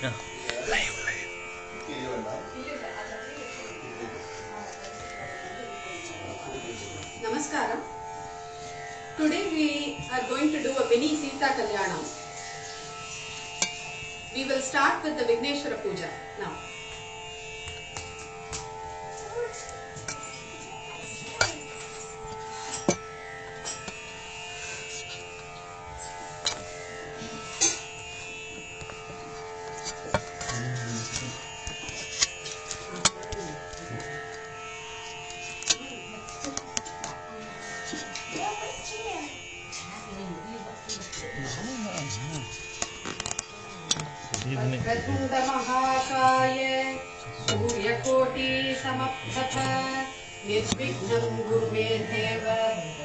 Yeah. Live. Namaskaram. Today we are going to do a mini Sita Kalyanam. We will start with the Vigneshwara Puja now. प्रचंड महाकाय सूर्यकोटि समप्रभ निर्विघ्नं कुरु मे देव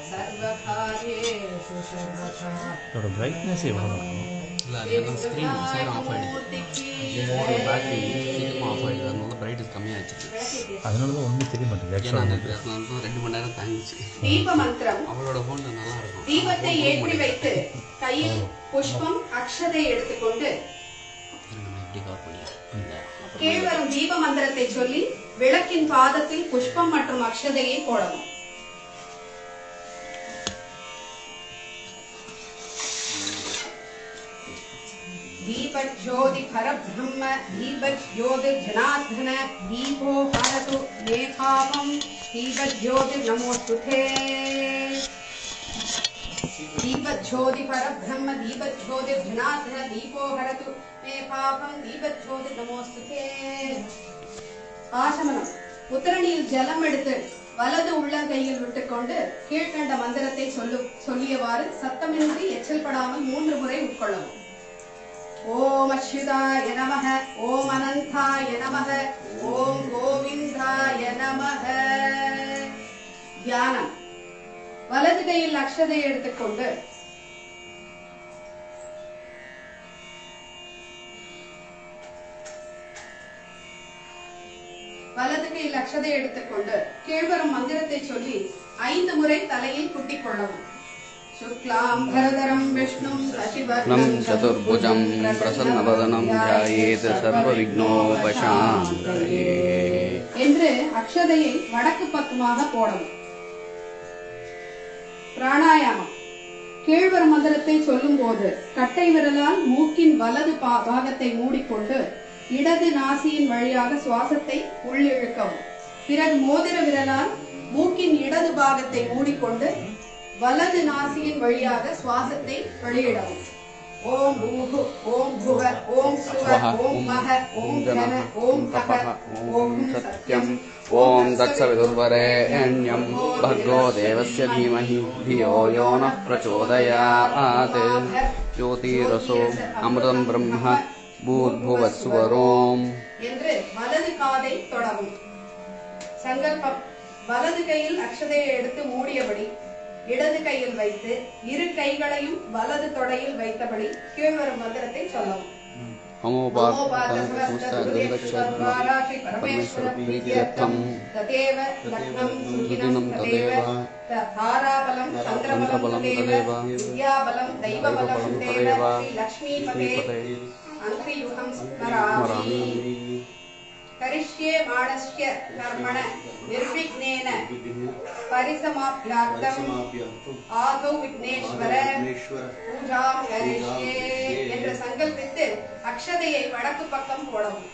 सर्वकार्येषु सर्वदा. இதோட பிரைட்னஸ் எவ்வளோ இல்லை அது எல்லாம் ஸ்க்ரீன் சைடு ஆஃப் ஆகிடுது. பேட்டரி சீக்கிரமாக ஆஃப் ஆகிடுது. அதனால பிரைட்னஸ் கம்மியாகிடுச்சு. அதனால தான் ஒன்றும் தெரிய மாட்டேங்குது. ஏன்னா அந்த 2 மணி நேரம் தாங்கிச்சு. தீப மந்திரம். அவளோட ஃபோன் நல்லா இருக்கும். தீபத்தை ஏற்றி வைத்து கையில் புஷ்பம் அக்ஷதை எடுத்துக்கொண்டு கீழ்வரும் தீப மந்திரத்தை சொல்லி விளக்கின் பாதத்தில் புஷ்பம் மற்றும் அக்ஷதையை போடவும். தீபத் ஜோதி பரபிரம்ம தீபத் ஜோதி ஜனார்தன தீபோ ஹரது மே பாவம் தீபத் ஜோதி நமோஸ்துதே. दीपत् ज्योति परब्रह्म दीपत् ज्योति जनार्दन दीपो हरतु मे पापं दीपत् ज्योति नमोस्तुते. ஆசமனம். உத்தரணியில் ஜலம் எடுத்து வலது உள்ளங்கையில் விட்டுக்கொண்டு கீழ்கண்ட மந்திரத்தை சொல்லியவாறு சத்தமின்றி எச்சல் படாமல் 3 முறை உட்கொள்ளவும். ஓம் அச்சுதாய நமஹ ஓம் அனந்தாய நமஹ ஓம் கோவிந்தாய நமஹ. தியானம். வலது கையில் அக்ஷதை எடுத்துக்கொண்டு கீழ்வரும் மந்திரத்தை சொல்லி 5 முறை தலையில் குட்டிக் கொள்ளவும். சுக்லாம் பரதரம் விஷ்ணும் சசிவர்ணம் சதுர்புஜம் பிரசன்னவதனம் த்யாயேத் சர்வவிக்னோபசாந்தயே என்று அக்ஷதையை வடக்கு பக்கமாக போடவும். பிராணாயாமம். கீழ்வரும் மந்திரத்தை சொல்லும் போது கட்டை விரலால் மூக்கின் வலது பாகத்தை மூடிக்கொண்டு இடது நாசியின் வழியாக சுவாசத்தை உள்ளிழுக்கவும். பிறகு மோதிர விரலால் மூக்கின் இடது பாகத்தை மூடிக்கொண்டு வலது நாசியின் வழியாக சுவாசத்தை வெளியிடவும். ஓம் பூஹு ஓம் புவ ஓம் சுவ ஓம் மஹ ஓம் ஜன ஓம் கஹ ஓம் சத்யம் ஓம் தத்சவிதுர்வரேண்யம் भर्गो देवस्य धीमहि धियो यो नः प्रचोदयात् ज्योतिरसो अमृतं ब्रह्म भूर्भुवस्वरोम् என்று வலது காதை தொடவும். சங்கல்பம். வலது கையில் அக்ஷதையை எடுத்து மூடியபடி இடது கையில் வைத்து இரு கைகளையும் வலது தொடையில் வைத்தபடி கீழ்வரும் மந்திரத்தை சொல்லவும். பரமேஸ்வர பிரீத்யர்த்தம் ததேவ லக்னம் சுகினம் ததேவ தாராபலம் சந்திரபலம் ததேவ வித்யாபலம் தெய்வபலம் ததேவ ஸ்ரீ லக்ஷ்மீபதே அங்கிரியுகம் ஸ்மராமி. கரிஷ்யே மாணஸ்ய கர்மண நிர்விக்னேன பரிசமாப்யார்த்தம் ஆதோ விக்னேஸ்வர பூஜாம் கரிஷ்யே என்று சங்கல்பித்து அக்ஷதையை வடக்கு பக்கம் போடவும்.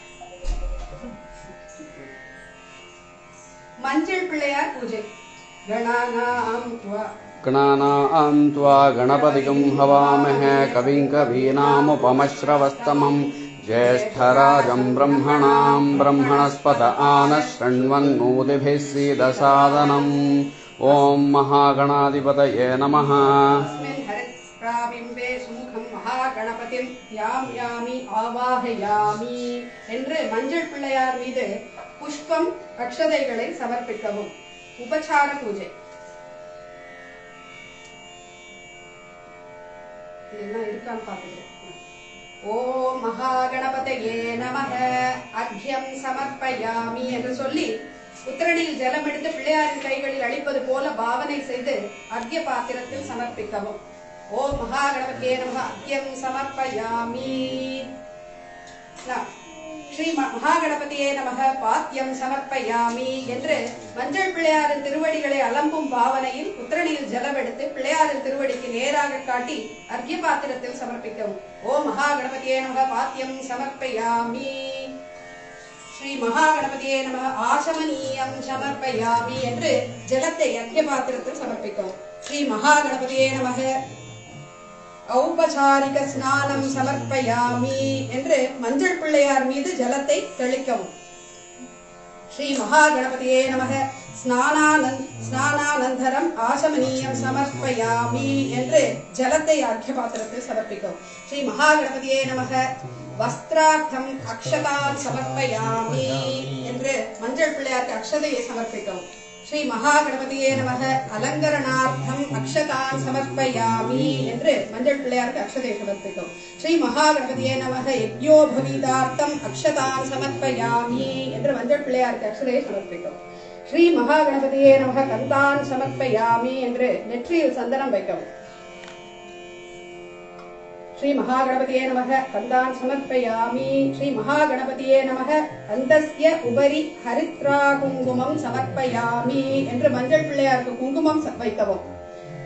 மஞ்சள் பிள்ளையார் பூஜை. गणानां त्वा गणपतिं हवामहे कविं कवीनामुपमश्रवस्तमं ज्येष्ठराजं ब्रह्मणां ब्रह्मणस्पत आनः शृण्वन्नोतिभिः सीदसादनम्. ॐ महागणाधिपतये नमः. மகாகணபதிம் யாம் யாமி ஆவாஹயாமி என்று மஞ்சள் பிள்ளையார் மீது புஷ்பம் அக்ஷதைகளை சமர்ப்பிக்கவும். உபசார பூஜை. இதெல்லாம் இருக்கான்னு பாத்துக்கிறேன். ஓம் மகாகணபதயே நமஹ அர்க்யம் சமர்ப்பயாமி என்று சொல்லி உத்தரணியில் ஜலம் எடுத்து பிள்ளையாரின் கைகளில் அளிப்பது போல பாவனை செய்து அர்க்ய பாத்திரத்தில் சமர்ப்பிக்கவும். ஓம் மகாகணபதியே நமஹ அர்க்யம் சமர்ப்பயாமி. ஸ்ரீ மகாகணபதியே நமக பாத்தியம் சமர்ப்பயாமி என்று மஞ்சள் பிள்ளையாரின் திருவடிகளை அலம்பும் பாவனையில் உத்திரணியில் ஜலம் எடுத்து பிள்ளையாரின் திருவடிக்கு நேராக காட்டி அர்க்ய பாத்திரத்தில் சமர்ப்பிக்கவும். ஓம் மகாகணபதியே நமக பாத்தியம் சமர்ப்பயாமி. ஸ்ரீ மகாகணபதியே நமக ஆசமனீயம் சமர்ப்பயாமி என்று ஜலத்தை அர்க்ய பாத்திரத்தில் சமர்ப்பிக்கவும். ஸ்ரீ மகாகணபதியே நமக ஔபசாரிக ஸ்நானம் சமர்ப்பயாமி என்று மஞ்சள் பிள்ளையார் மீது ஜலத்தை தெளிக்கவும். ஸ்ரீ மகாகணபதியே நமக ஸ்நானானந்தரம் ஆசமனீயம் சமர்ப்பயாமி என்று ஜலத்தை அர்க்ய பாத்திரத்தில் சமர்ப்பிக்கவும். ஸ்ரீ மகாகணபதியே நமக வஸ்திரார்த்தம் அக்ஷதான் சமர்ப்பயாமி என்று மஞ்சள் பிள்ளையாருக்கு அக்ஷதையை சமர்ப்பிக்கவும். ஸ்ரீ மகாகணபதியே நமக அலங்கரணார்த்தம் அக்ஷதான் சமர்ப்பயாமி என்று மஞ்சள் பிள்ளையாருக்கு அக்ஷதையை சமர்ப்பிக்கவும். ஸ்ரீ மகாகணபதியே நமக யஜ்ஞோபவீதார்த்தம் அக்ஷதான் சமர்ப்பயாமி என்று மஞ்சள் பிள்ளையாருக்கு அக்ஷதையை சமர்ப்பிக்கவும். ஸ்ரீ மகாகணபதியே நமக கந்தான் சமர்ப்பயாமி என்று நெற்றியில் சந்தனம் வைக்கவும். ஸ்ரீ மகாகணபதியே நமக கந்தான் சமர்ப்பயாமி. ஸ்ரீ மகாகணபதியே நமக அந்தஸ்ய உபரி ஹரித்ரா குங்குமம் சமர்ப்பயாமி என்று மஞ்சள் பிள்ளையாருக்கு குங்குமம் வைக்கவும்.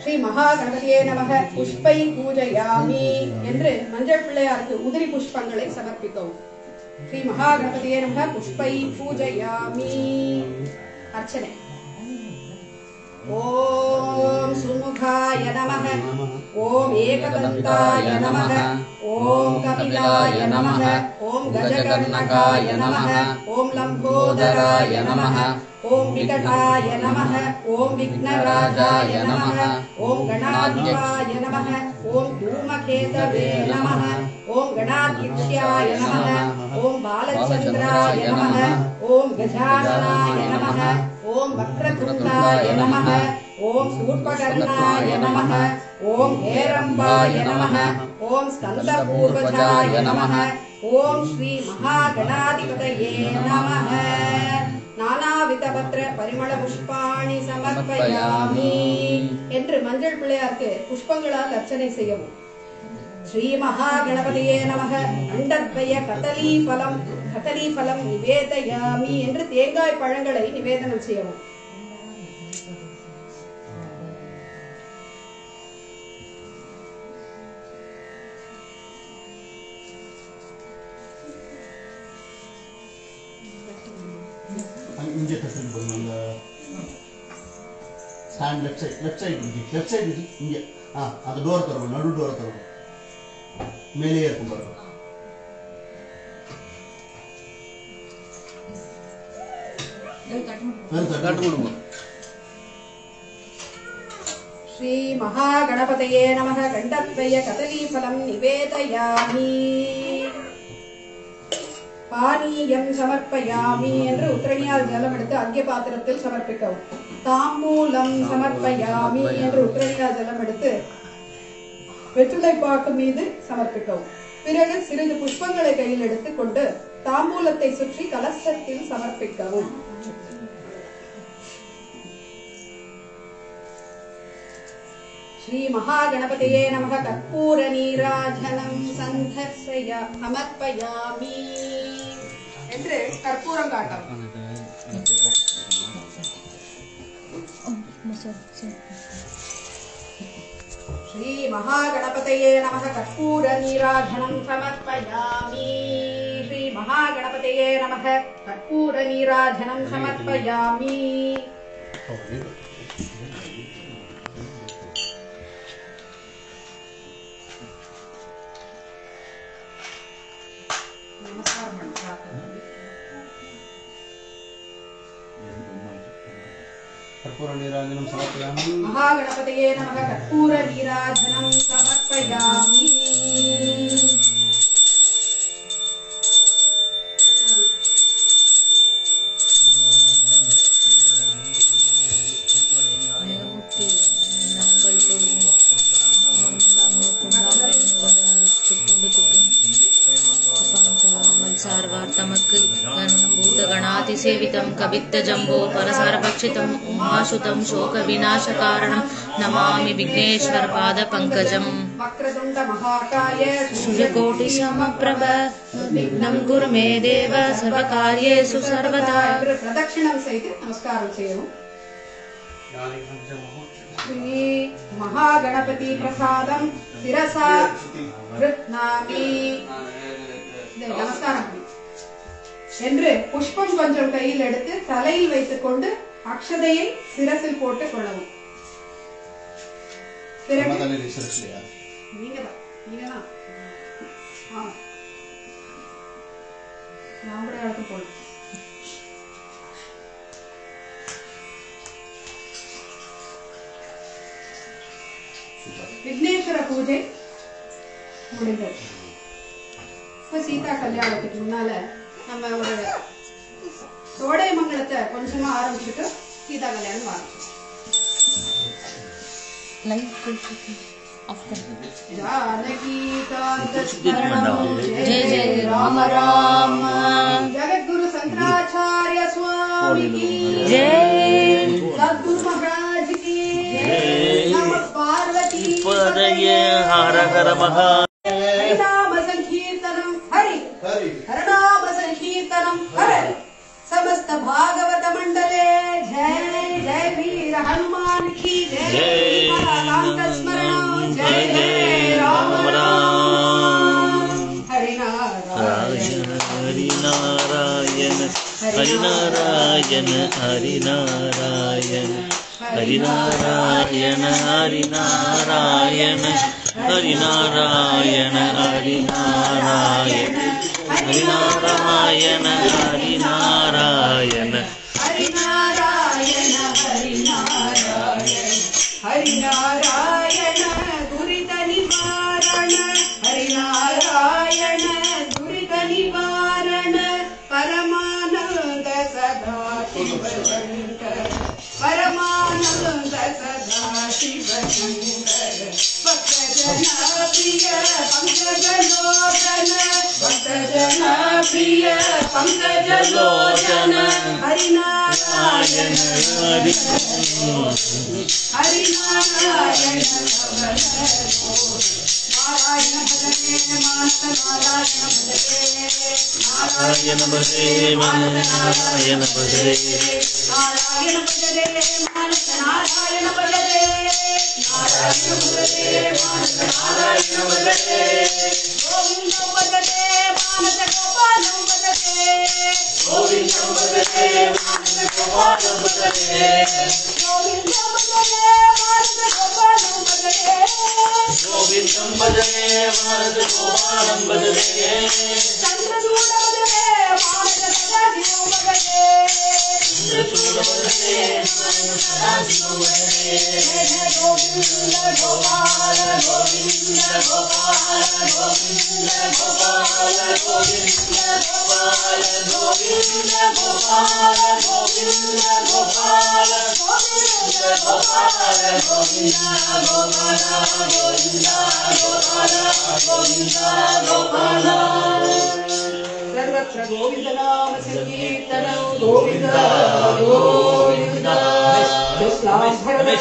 ஸ்ரீ மகாகணபதியே நமக புஷ்பை பூஜயாமி என்று மஞ்சள் பிள்ளையாருக்கு உதிரி புஷ்பங்களை சமர்ப்பிக்கவும். ஸ்ரீ மகாகணபதியே நமக புஷ்பை பூஜயாமி. அர்ச்சனை. ஓம் சுமுகாய நமக. ஓம் ஏகதந்தாய நமக. ஓம் கபிலாய நமக. ஓம் கஜகர்ணகாய நமக. ஓம் லம்போதராய நமக. ஓம் விகடாய நமக. ஓம் விக்னராஜாய நமக. ஓம் கணாதிபாய நமக. ஓம் தூமகேதவே நமக. ஓம் கணாதித்யாய நமக. ஓம் பாலச்சந்திராய நமக. ஓம் கஜானனாய நமக. ஓம் வக்ரதுண்டாய நமக. ஓம் சூர்பகர்ணாய நமக. ஓம் ஹேரம்பாய நமக. ஓம் ஸ்கந்தபூர்வஜாய நமக. ஓம் ஸ்ரீ மகாகணாதிபதயே நமக. நானாவிதபத்ர பரிமள புஷ்பாணி சமர்ப்பயாமி என்று மஞ்சள் பிள்ளையாருக்கு புஷ்பங்களால் அர்ச்சனை செய்யவும். ஸ்ரீ மகாகணபதியே நமக அண்டத்வய கதலீபலம் நிவேதயாமி என்று தேங்காய் பழங்களை நிவேதனம் செய்யவும். இங்கே தட்டு போடுங்க. ஸ்டாண்ட் லெஃப்ட் சைடு இங்கே அந்த டோர் தரணும், நடு டோர் தரணும். மேலே இருக்கும் பாருங்க. ஸ்ரீ மகாகணபதியே நமக கண்டத்வய கதலீபலம் நிவேதயாமி. பானீயம் சமர்ப்பயாமி என்று உத்திரணியால் ஜலம் எடுத்து அர்க்ய பாத்திரத்தில் சமர்ப்பிக்கவும். தாம்பூலம் சமர்ப்பயாமி என்று உத்திரணியால் ஜலம் எடுத்து வெற்றிலைப்பாக்கு மீது சமர்ப்பிக்கவும். பிறகு சிறிது புஷ்பங்களை கையில் எடுத்துக்கொண்டு தாம்பூலத்தை சுற்றி கலசத்தில் சமர்ப்பிக்கவும். ஸ்ரீ மகாகணபதியே நமக கற்பூர நீராஜனம் சமர்ப்பயாமி என்று கற்பூரம் காட்டவும். ஸ்ரீ மகாகணபதியே நமக கற்பூர நீராஜனம் சமர்ப்பயாமி. ஸ்ரீ மகாகணபதியே நமக கற்பூர நீராஜனம் சமர்ப்பயாமி. कर्पूर नीराजनं समर्पयामि. महागणपतये नमः. कर्पूर नीराजनं समर्पयामि. गणातिसेवितं कवित्तजम्बो परसारभक्षितम् उमाशुतं शोकविनाशकारणं नमामि विघ्नेश्वर पादपङ्कजम्. वक्रतुण्ड महाकाय सूर्यकोटि समप्रभ विघ्नं कुरु मे देव सर्वकार्येषु सर्वदा. प्रदक्षिणं செய்து நமஸ்காரம் செய்யணும். श्री महागणपति प्रसादं शिरसा கிருத்னாமி. நமஸ்காரம் என்று புஷ்பம் கொஞ்சம் கையில் எடுத்து தலையில் வைத்துக் கொண்டு அக்ஷதையை சிரசில் போட்டு கொள்ளவும். விக்னேஸ்வர பூஜை முடிந்தது. இப்ப சீதா கல்யாணத்துக்கு முன்னால நம்ம ஒரு சோடை மங்கலத்தை கொஞ்சமா ஆரம்பிச்சுட்டு சீதா கல்யாணம் ஆரம்பிச்சோம். जय जय राम राम. जगद्गुरु शंकराचार्य स्वामी की जय. सद्गुरु महाराज की जय. नमः पार्वती पदये हर हर महादेव. हरिनाम संकीर्तनम हरि हरनाम संकीर्तनम हरि. समस्त भागवत मंडले जय जय वीर हनुमान की जय. कांत स्मरण जय जय राम राम. हरि नारायण हरि नारायण हरि नारायण हरि नारायण हरि नारायण हरि नारायण हरि नारायण हरि नारायण हरि नारायण हरि नारायण हरि नारायण हरि नारायण हरि नारायण दुरित निवारण. हरि नारायण दुरित निवारण. परमानंद सदा शिव शंकर. परमानंद सदा शिव शंकर. भक्तजना प्रिय पंकजलोचन. भक्तजना प्रिय पंकजलोचन. हरि नारायण हरि नारायण नारायण भजने मानस नारायण भजने. नारायण भजे मन नारायण भजे. नारायण भजने मानस नारायण भजने. नारायण भजने मानस नारायण भजने. गोविंद भजने मानस गोपाल भजने. गोविंद भजने मानस गोपाल भजने. गोविंद भजने मानस गोपाल भजने. गोविंद भजने मानस गोपाल भजने. चंद्रचूड भजने मानस सदाशिव भजने. चंद्रचूड भजने मानस सदाशिव भजने. गोविंद गोपाल गोविंद गोपाल गोविंद गोपाल गोविंद गोपाल गोविंद गोपाल गोविंद गोपाल गोविंद गोपाल गोविंद गोपाल गोविंद गोपाल गोविंद गोपाल. सर्वत्र गोविंद नाम संकीर्तनं गोविंद गोविंद. कृष्णाभरणं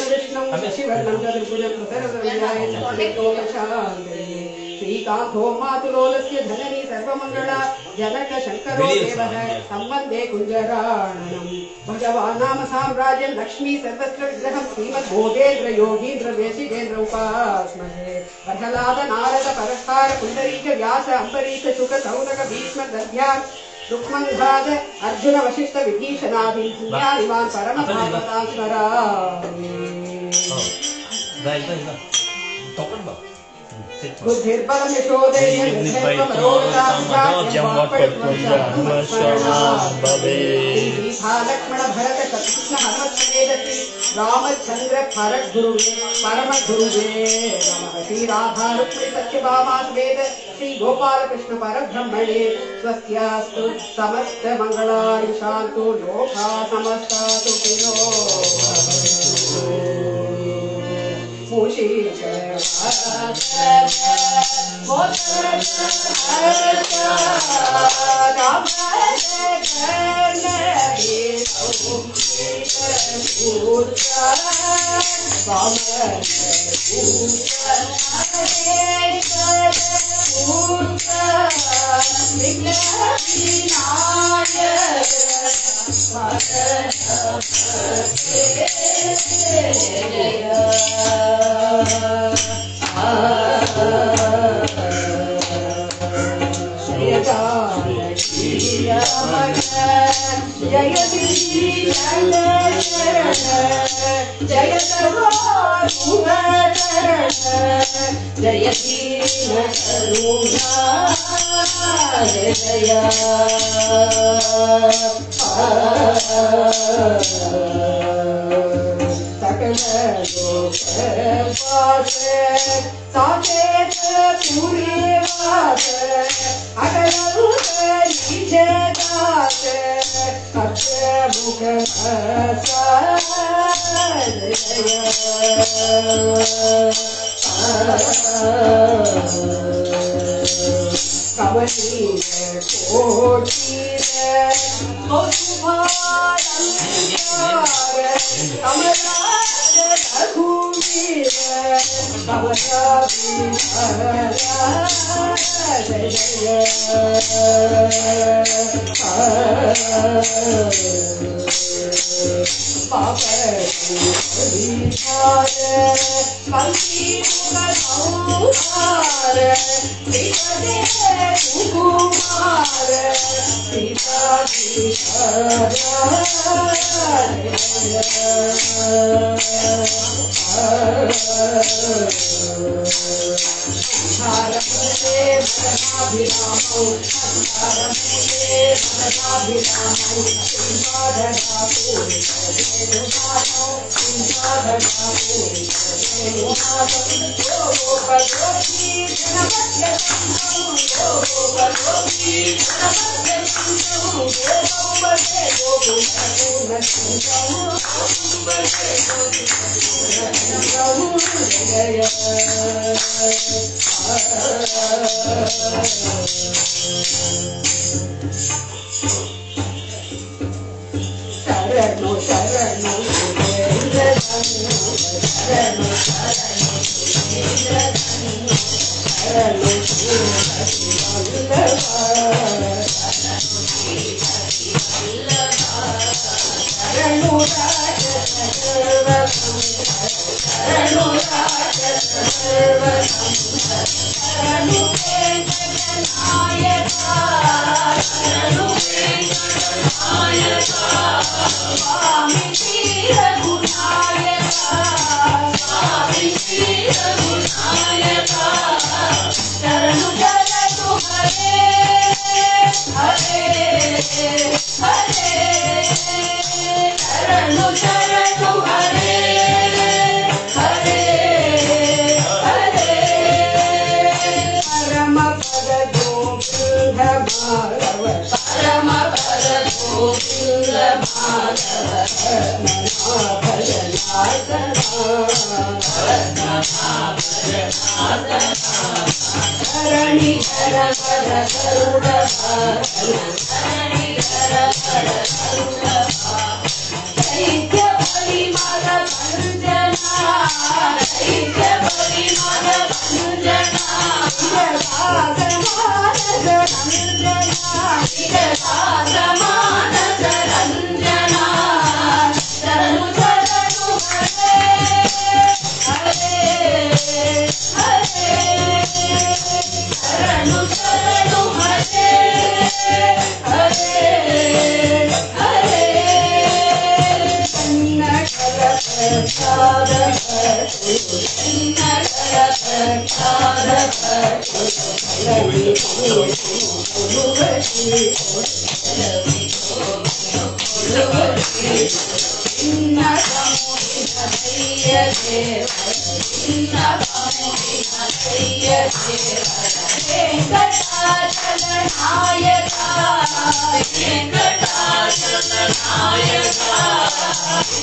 शिवर्णं चतुर्भुजं प्रसरसविनाय चक्रकोपशान्तये. श्रीकान्तो मातुलोलस्य धननी सर्वमङ्गला. जनक शङ्करो देवः सम्बन्धे कुञ्जराणनं. भगवान् नाम साम्राज्यं लक्ष्मी सर्वत्र विग्रहं. श्रीमद्भूतेन्द्र योगीन्द्र देशिकेन्द्र उपास्महे. प्रह्लाद नारद परस्तार पुण्डरीक व्यास अम्बरीश शुक सौनक भीष्म दध्यान् रुक्मन्धाद अर्जुन वशिष्ठ विभीषणादि पुण्यादिवान् परम भागवतां स्मरामि. बुद्धिर्बलं यशोधैर्यं लक्ष्मण भरत शत्रुघ्न हनुमत्समेत रामचंद्र भरत गुरुवे परम गुरुवे नमः. श्री राधा रुक्मिणी सत्यभामा समेत श्री गोपाल कृष्ण परब्रह्मणे स्वस्यास्तु समस्त मंगलानि शान्तु लोका समस्ता सुखिनो.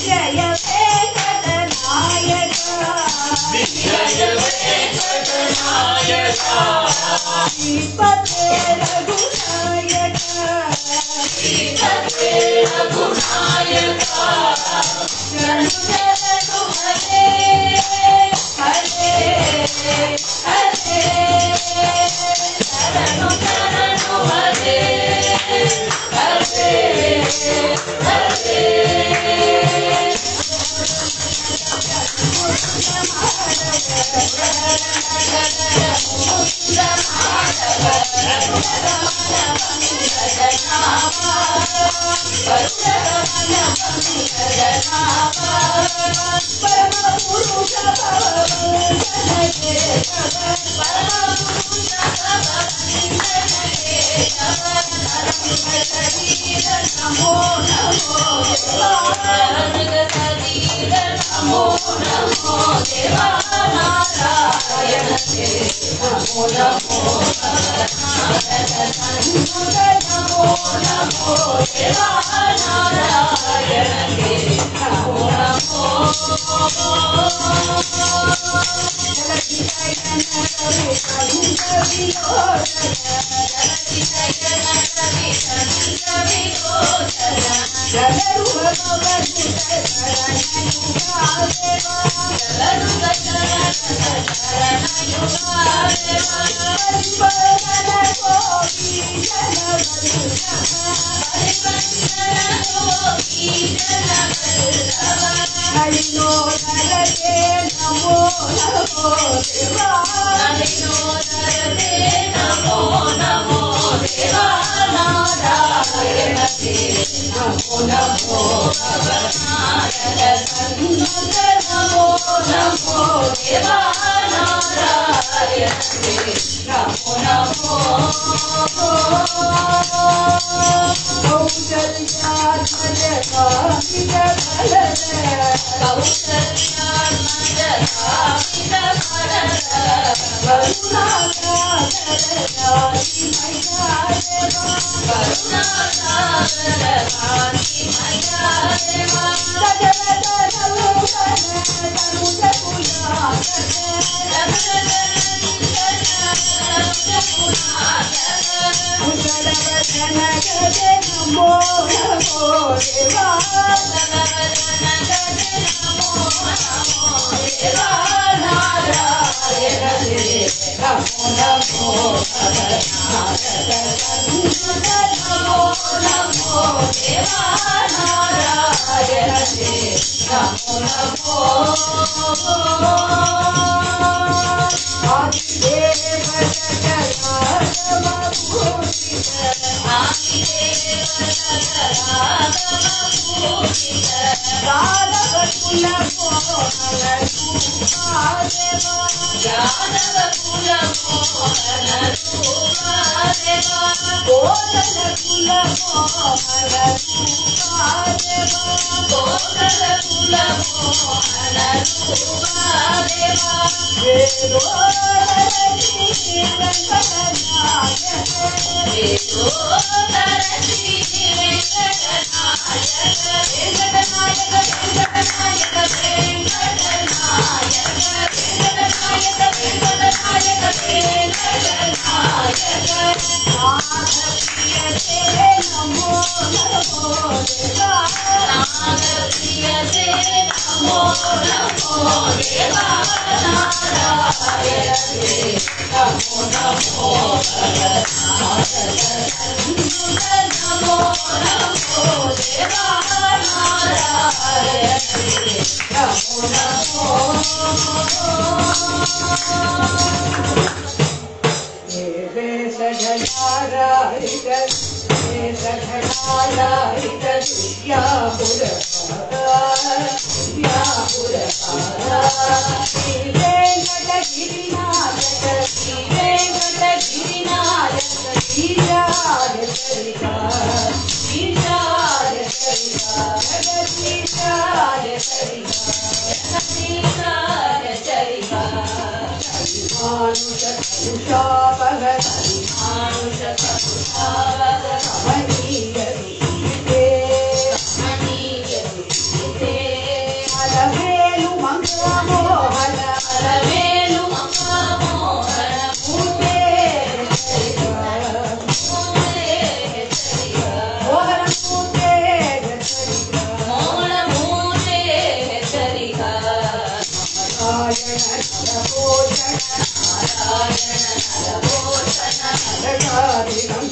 जय वेंकटनायक Alavelu Manga Mohan Govinda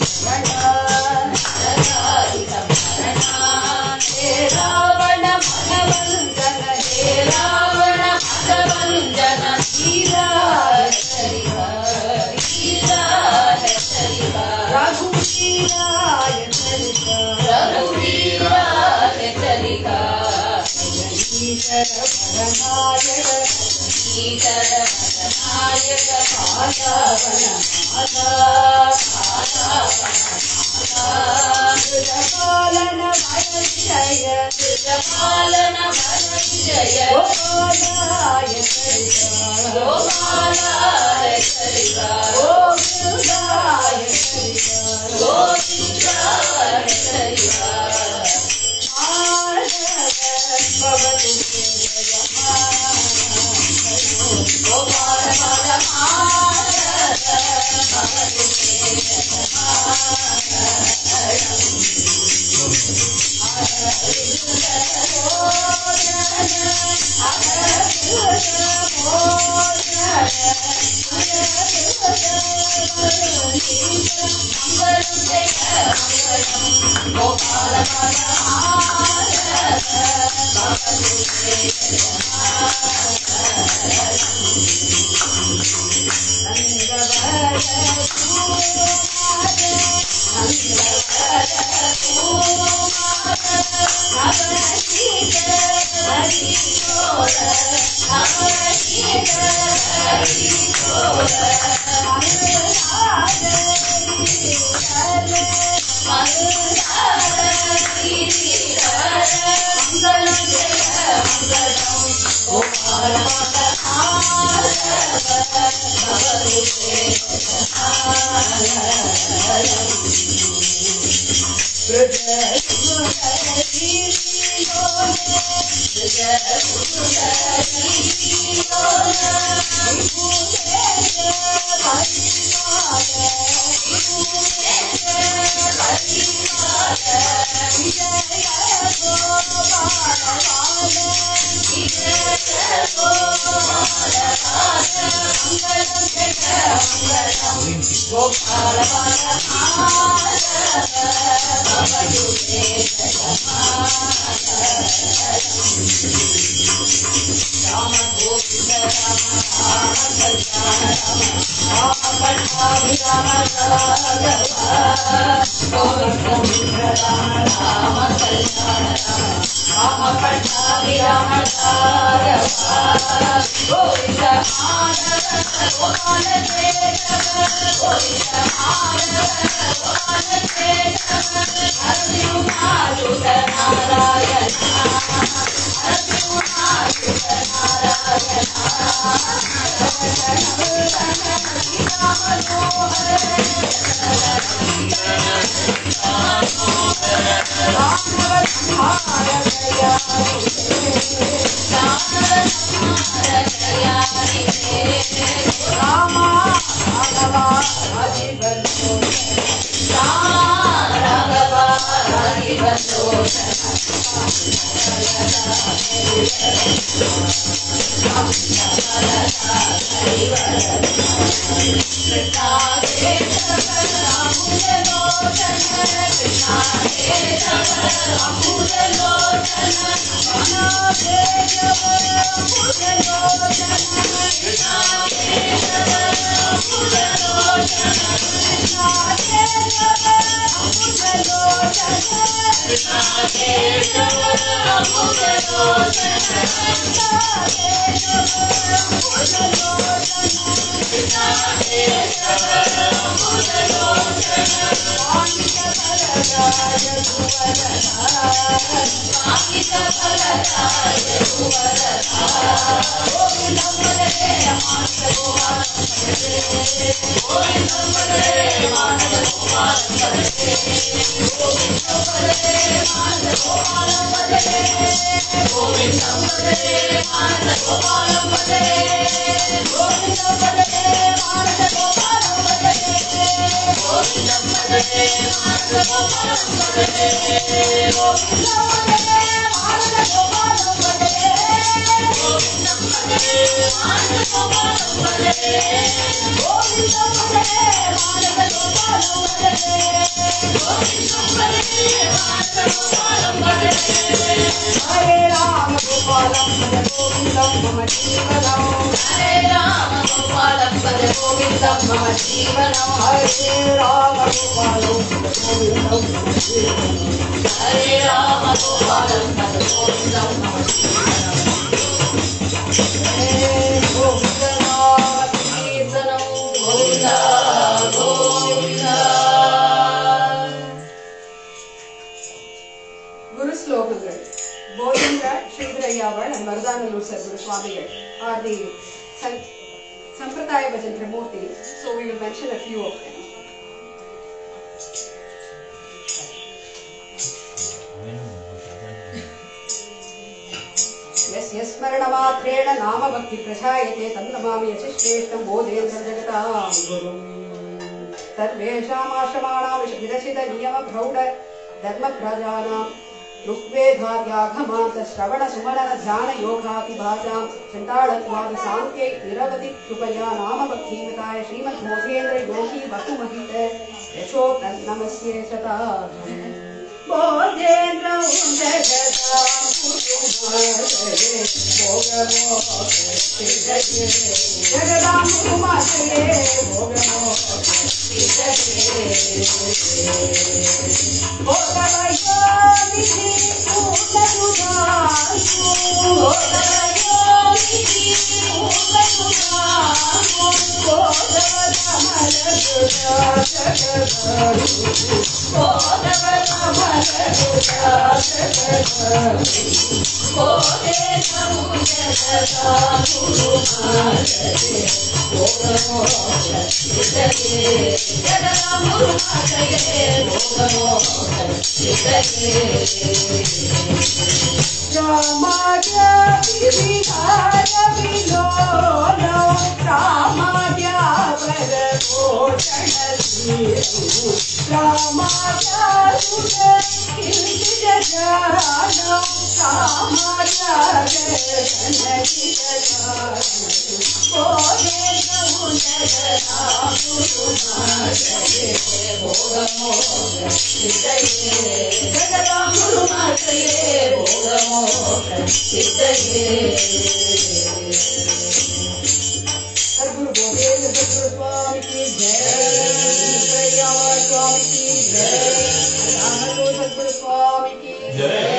मम जीवनम् हरे राम गोपालं भज गोविन्दं मम जीवनम् हरे राम गोपालं भज गोविन्दं मम जीवनम् हरे राम गोपालं भज गोविन्दं मम जीवनम् हरे गोविन्द नाम कीर्तनं Govind Govind Guru Slokagal. Bodhindra, Sridharayyaval and Maradanallur Sadguru Swamigal are the Sampradaya Bhajan Trimurti, so we will mention a few of them. Yes, Maranamatrena Nama Bhakti Prachayate Tannamami Yashisheshtam Bodhendra Jagatam Gurum Tarvesham Ashamana Virashita Niyama Prauda Dharma Prajanam ऋग्वेदाद्याघमान्त श्रवण सुमनन ध्यान योगाति भाजां चण्डालत्वादि सांख्ये निरवधि कृपया नाम भक्तिमताय श्रीमद् बोधेन्द्र योगी वसुमहित यशो तन्नमस्ये सदा बोधेन्द्र उन्दगता कुसुमारे जगदां कुमारे भोगमो Sadguru Bodhendra Sadguru Swami ki jai, Swami ki jai, Sadguru Swami ki jai,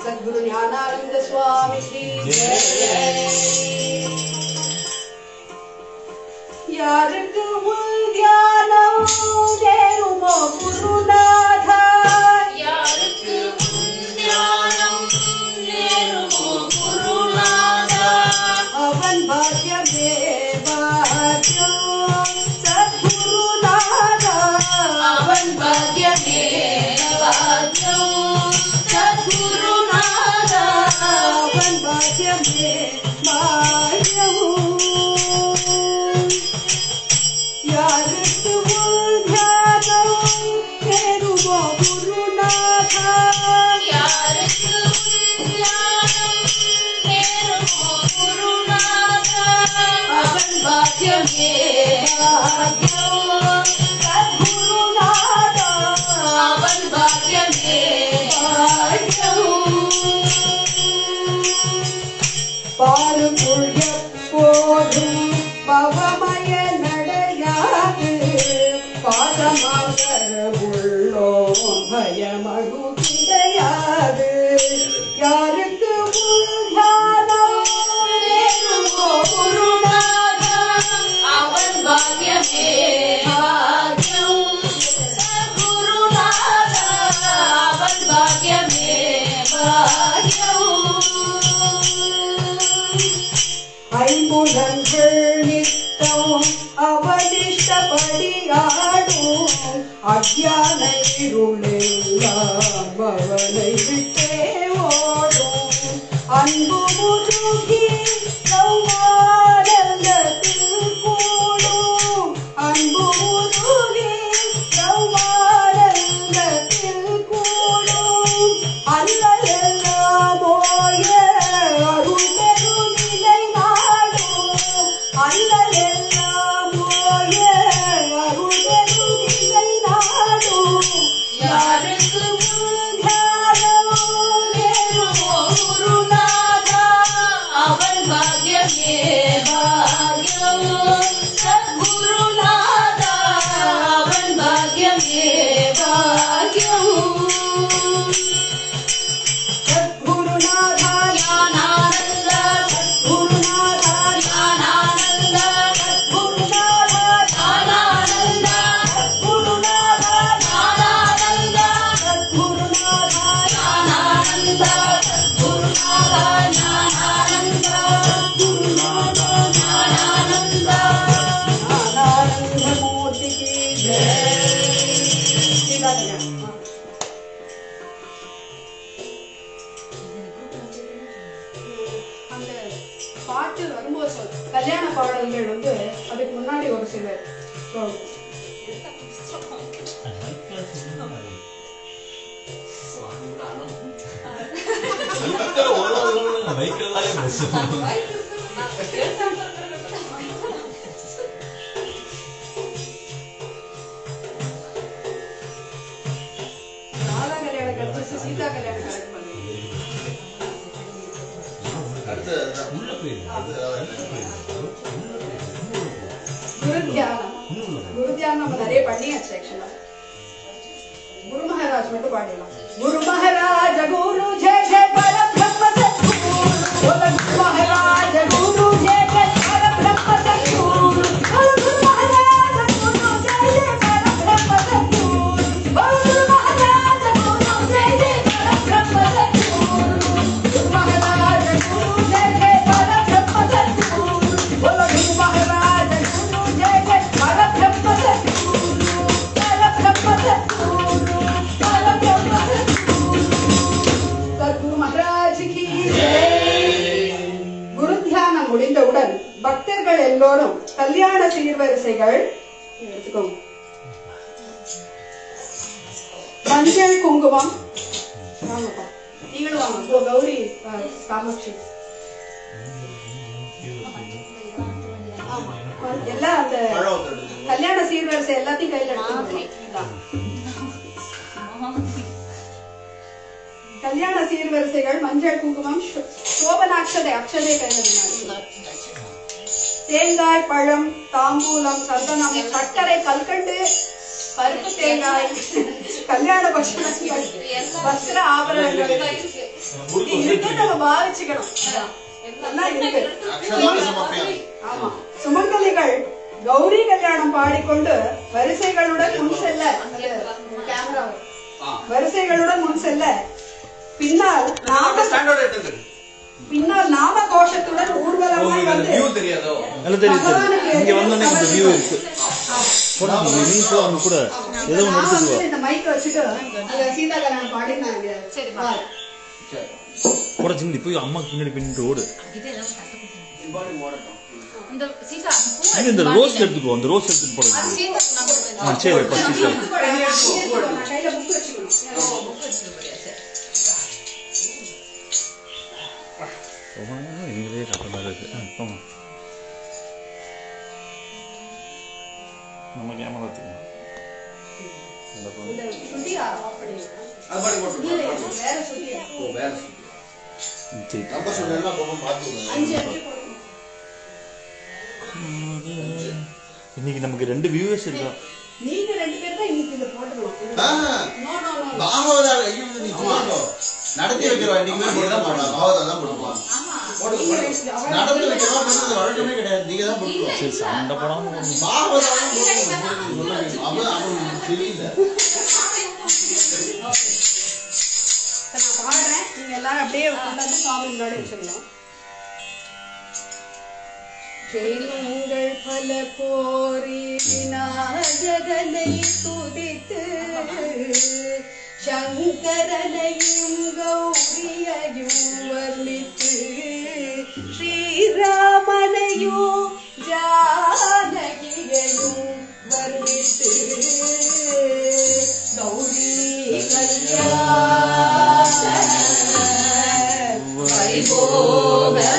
Sadguru Jnanananda Swami ki jai. Yarukku Udyanam Derumo Gurunatha, Yarukku Udyanam Derumo Gurunatha, Avan Bhagyame Bhagyam Sadgurunatha, Avan Bhagyame Bhagyam Sadgurunatha, Avan Bhagyame Bhagyam. Yarukku Udyanam Derumo Gurunatha, Yarukku Udyanam Derumo Gurunatha, Avan Bhagyame Bhagyam Sadgurunatha, Avan Bhagyame Bhagyam. Parukul எப்போதும் பவமய நடையாது, பாதமாகர உள்ளோ பயமடு கிடையாது. யாருக்கு உள்ஞானம் வேணுமோ குருநாதா, அவன் பாக்கியமே பாக்கியம். குருநாதா, அவன் பாக்கியமே பாக்கியம். ஐம்புலன்கள் நித்தம் அவனிஷ்டபடியாடும், அஜ்ஞான இருளெல்லாம் அவனை விட்டே ஓடும். அன்பு முருகி சௌமானந்தத்தில் கூடும், அன்பு முருகி சௌமானந்தத்தில் கூடும். அல்லலெல்லாம் ஓய அருள் பெருநிலை நாடும், அல்லலெல்லாம் ஓய அருள் பெருநிலை நாடும். யாருக்கு உள்ஞானம் வேணுமோ குருநாதா, சிலர். ராதா கல்யாணம் கழிச்சு சீதா கல்யாணம் கரெக்ட் பண்ணி குரு தியானம் நம்ம நிறைய பண்ணியாச்சு ஆக்சுவலா. குரு மகாராஜ் மட்டும் பாடிடலாம். குரு மகாராஜ குரு ஜெய ஜெய பரபிரம்ம சத்குரு. குரு மகாராஜ குரு ஜெய ஜெய பரபிரம்ம சத்குரு. குரு மகாராஜ குரு ஜெய ஜெய பரபிரம்ம சத்குரு. குரு மகாராஜ குரு ஜெய ஜெய பரபிரம்ம சத்குரு. குரு மகாராஜ குரு ஜெய ஜெய பரபிரம்ம சத்குரு. குரு மகாராஜ குரு ஜெய ஜெய பரபிரம்ம சத்குரு. பரபிரம்ம சத்குரு. சத்குரு மகாராஜ் கி ஜெய். குரு தியானம் முடிந்தவுடன் பக்தர்கள் எல்லோரும் கல்யாண சீர்வரிசைகள் எடுத்துக்கோங்க. மஞ்சள் குங்குமம் வாங்கப்பா, நீங்களும் வாங்க. கௌரி காமாட்சி எல்லாம் அந்த கல்யாண சீர்வரிசை எல்லாத்தையும் கையில எடுத்துக்கோங்க. கல்யாண சீர்வரிசைகள் மஞ்சள் குங்குமம் சோபனாட்சதை அக்ஷதை கையில. தேங்காய் பழம் தாம்பூலம் சந்தனம் சர்க்கரை கல்கண்டு பருப்பு தேங்காய் கல்யாண பட்சணங்கள் வஸ்திர ஆபரணங்கள் இருக்கு. நம்ம பாவிச்சுக்கணும். எல்லாம் இருக்கு. ஆமா, சுமங்கலிகள் கௌரி கல்யாணம் பாடிக்கொண்டு வரிசைகளுடன் முன் செல்ல, கேமரா வரிசைகளுடன் முன் செல்ல, பின்னால் நாம கோஷத்துடன் ஊர்வலமாய் வந்து இந்த மைக் வச்சுட்டு சீதா கல்யாணம் பாடினாங்க. போய் அம்மா பின்னாடி பின்னிட்டு ஓடு. இந்த ரோஸ் எடுத்துக்கோ, அந்த ரோஸ் எடுத்துட்டு போறது. சரி கையில புக் வச்சுக்கணும். நீங்களே கட்டமாக இருக்கு. நம்ம கேமரா வச்சுக்கணும். இன்னைக்கு நமக்கு 2 வியூவர்ஸ் இருக்கா. நீங்க 2 பேர் தான் இன்னைக்கு இத போட்டுறோம். நடத்தி வைக்கிறோம். நீங்க தான் போடலாம். பாவதா தான் போடுவோம். நடத்தி வைக்கிறோம். வழக்கமே கிடையாது. நீங்க தான் போடுவோம். சரி, சண்டை போடாம பாவதா தான் போடுவோம். அவன் தெரியல. நான் பாடுறேன், நீங்க எல்லாரும் அப்படியே கொண்டாந்து சாமி முன்னாடி வச்சிடலாம். ஜெயங்கள் பல கோரி விநாயகனை துதித்து சங்கரனையும் கௌரியையும் வர்ணித்து ஸ்ரீராமனையும் ஜானகியையும் வர்ணித்து கௌரி கல்யாண வைபோகமே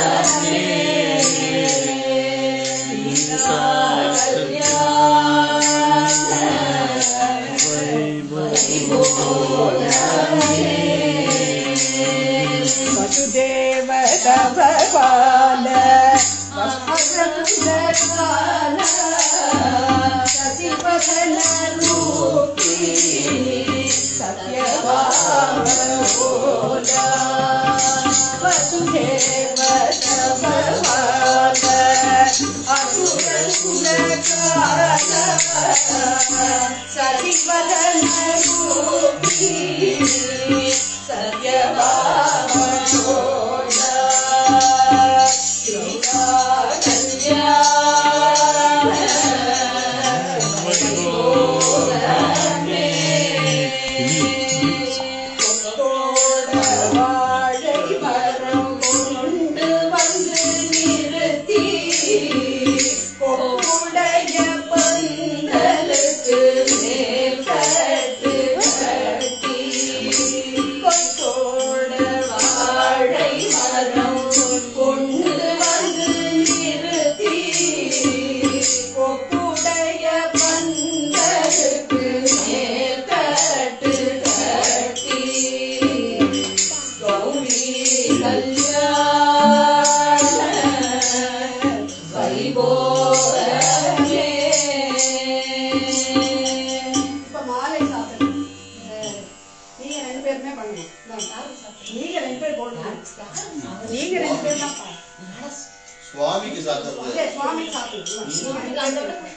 वसुदेव तव बाल वस्त्रकुलकाल सतिवदन रूपी सत्यवामोला वसुदेव तव बाल असुरकुलकाल सतिवदन रूपी सत्यवामोला सीता कल्याण வாழை மரம் கொண்டு வந்து நிறுத்தி கொடைய சுவாமி சாப்பிடுவோம்.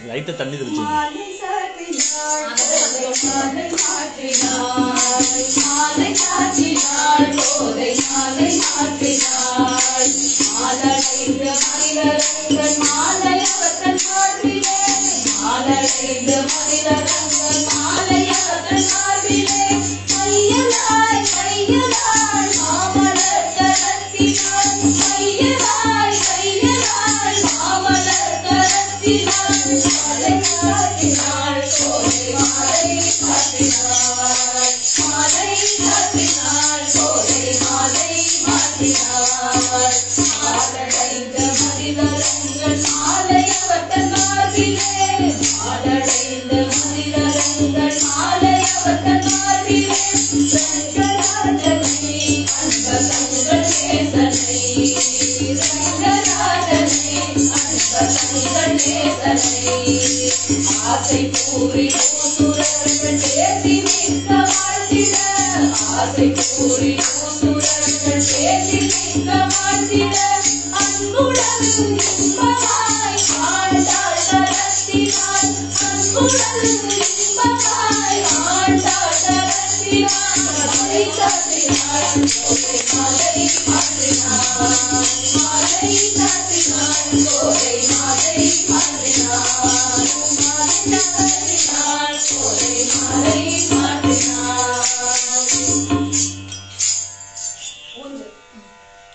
லைட்டா தண்ணி தெளிச்சு மாலை சாற்றினாள் கோதை மாலை சாற்றினாள் மாலடைந்த மனிதரங்கள் மாலை அவர்கள் மார்பிலே மாலடைந்த மனிதரங்கள் மாலை அவர்கள் மார்பிலே கையலாய் கையலாய் மாமலர் கரத்தினாள் கையலாய் கையலாய் மாமலர் கரத்தினாள் மாலை சாற்றினாள் கோதை மாலை சாற்றினாள் மாலை சாற்றினாள் கோதை மாலை மாற்றினாள் மாலடைந்த மனிதரங்கள் மாலை அவர்கள் மார்பிலே மாலடைந்த மனிதரங்கள் மாலை அவர்கள் மார்பிலே ரங்கராஜனை அன்ப கண்கள் நேசனை ரங்கராஜனை அன்ப கண்கள் நேசனை ஆசை பூரி பூசுரர்கள் பேசி நிற்க வாழ்த்திட ஆசை பூரி பூசுரர்கள் பேசி நிற்க வாழ்த்திட அன்புடன் இன்பமாய் ஆண்டாள் கரத்தினாள் அன்புடன் இன்பமாய் ஆண்டாள் கரத்தினாள் மாலை சாற்றினாள் கோதை மாலை மாற்றினாள் மாலை சாற்றினாள் கோதை மாலை மாற்றினாள் மாலை சாற்றினாள் கோதை மாலை மாற்றினாள்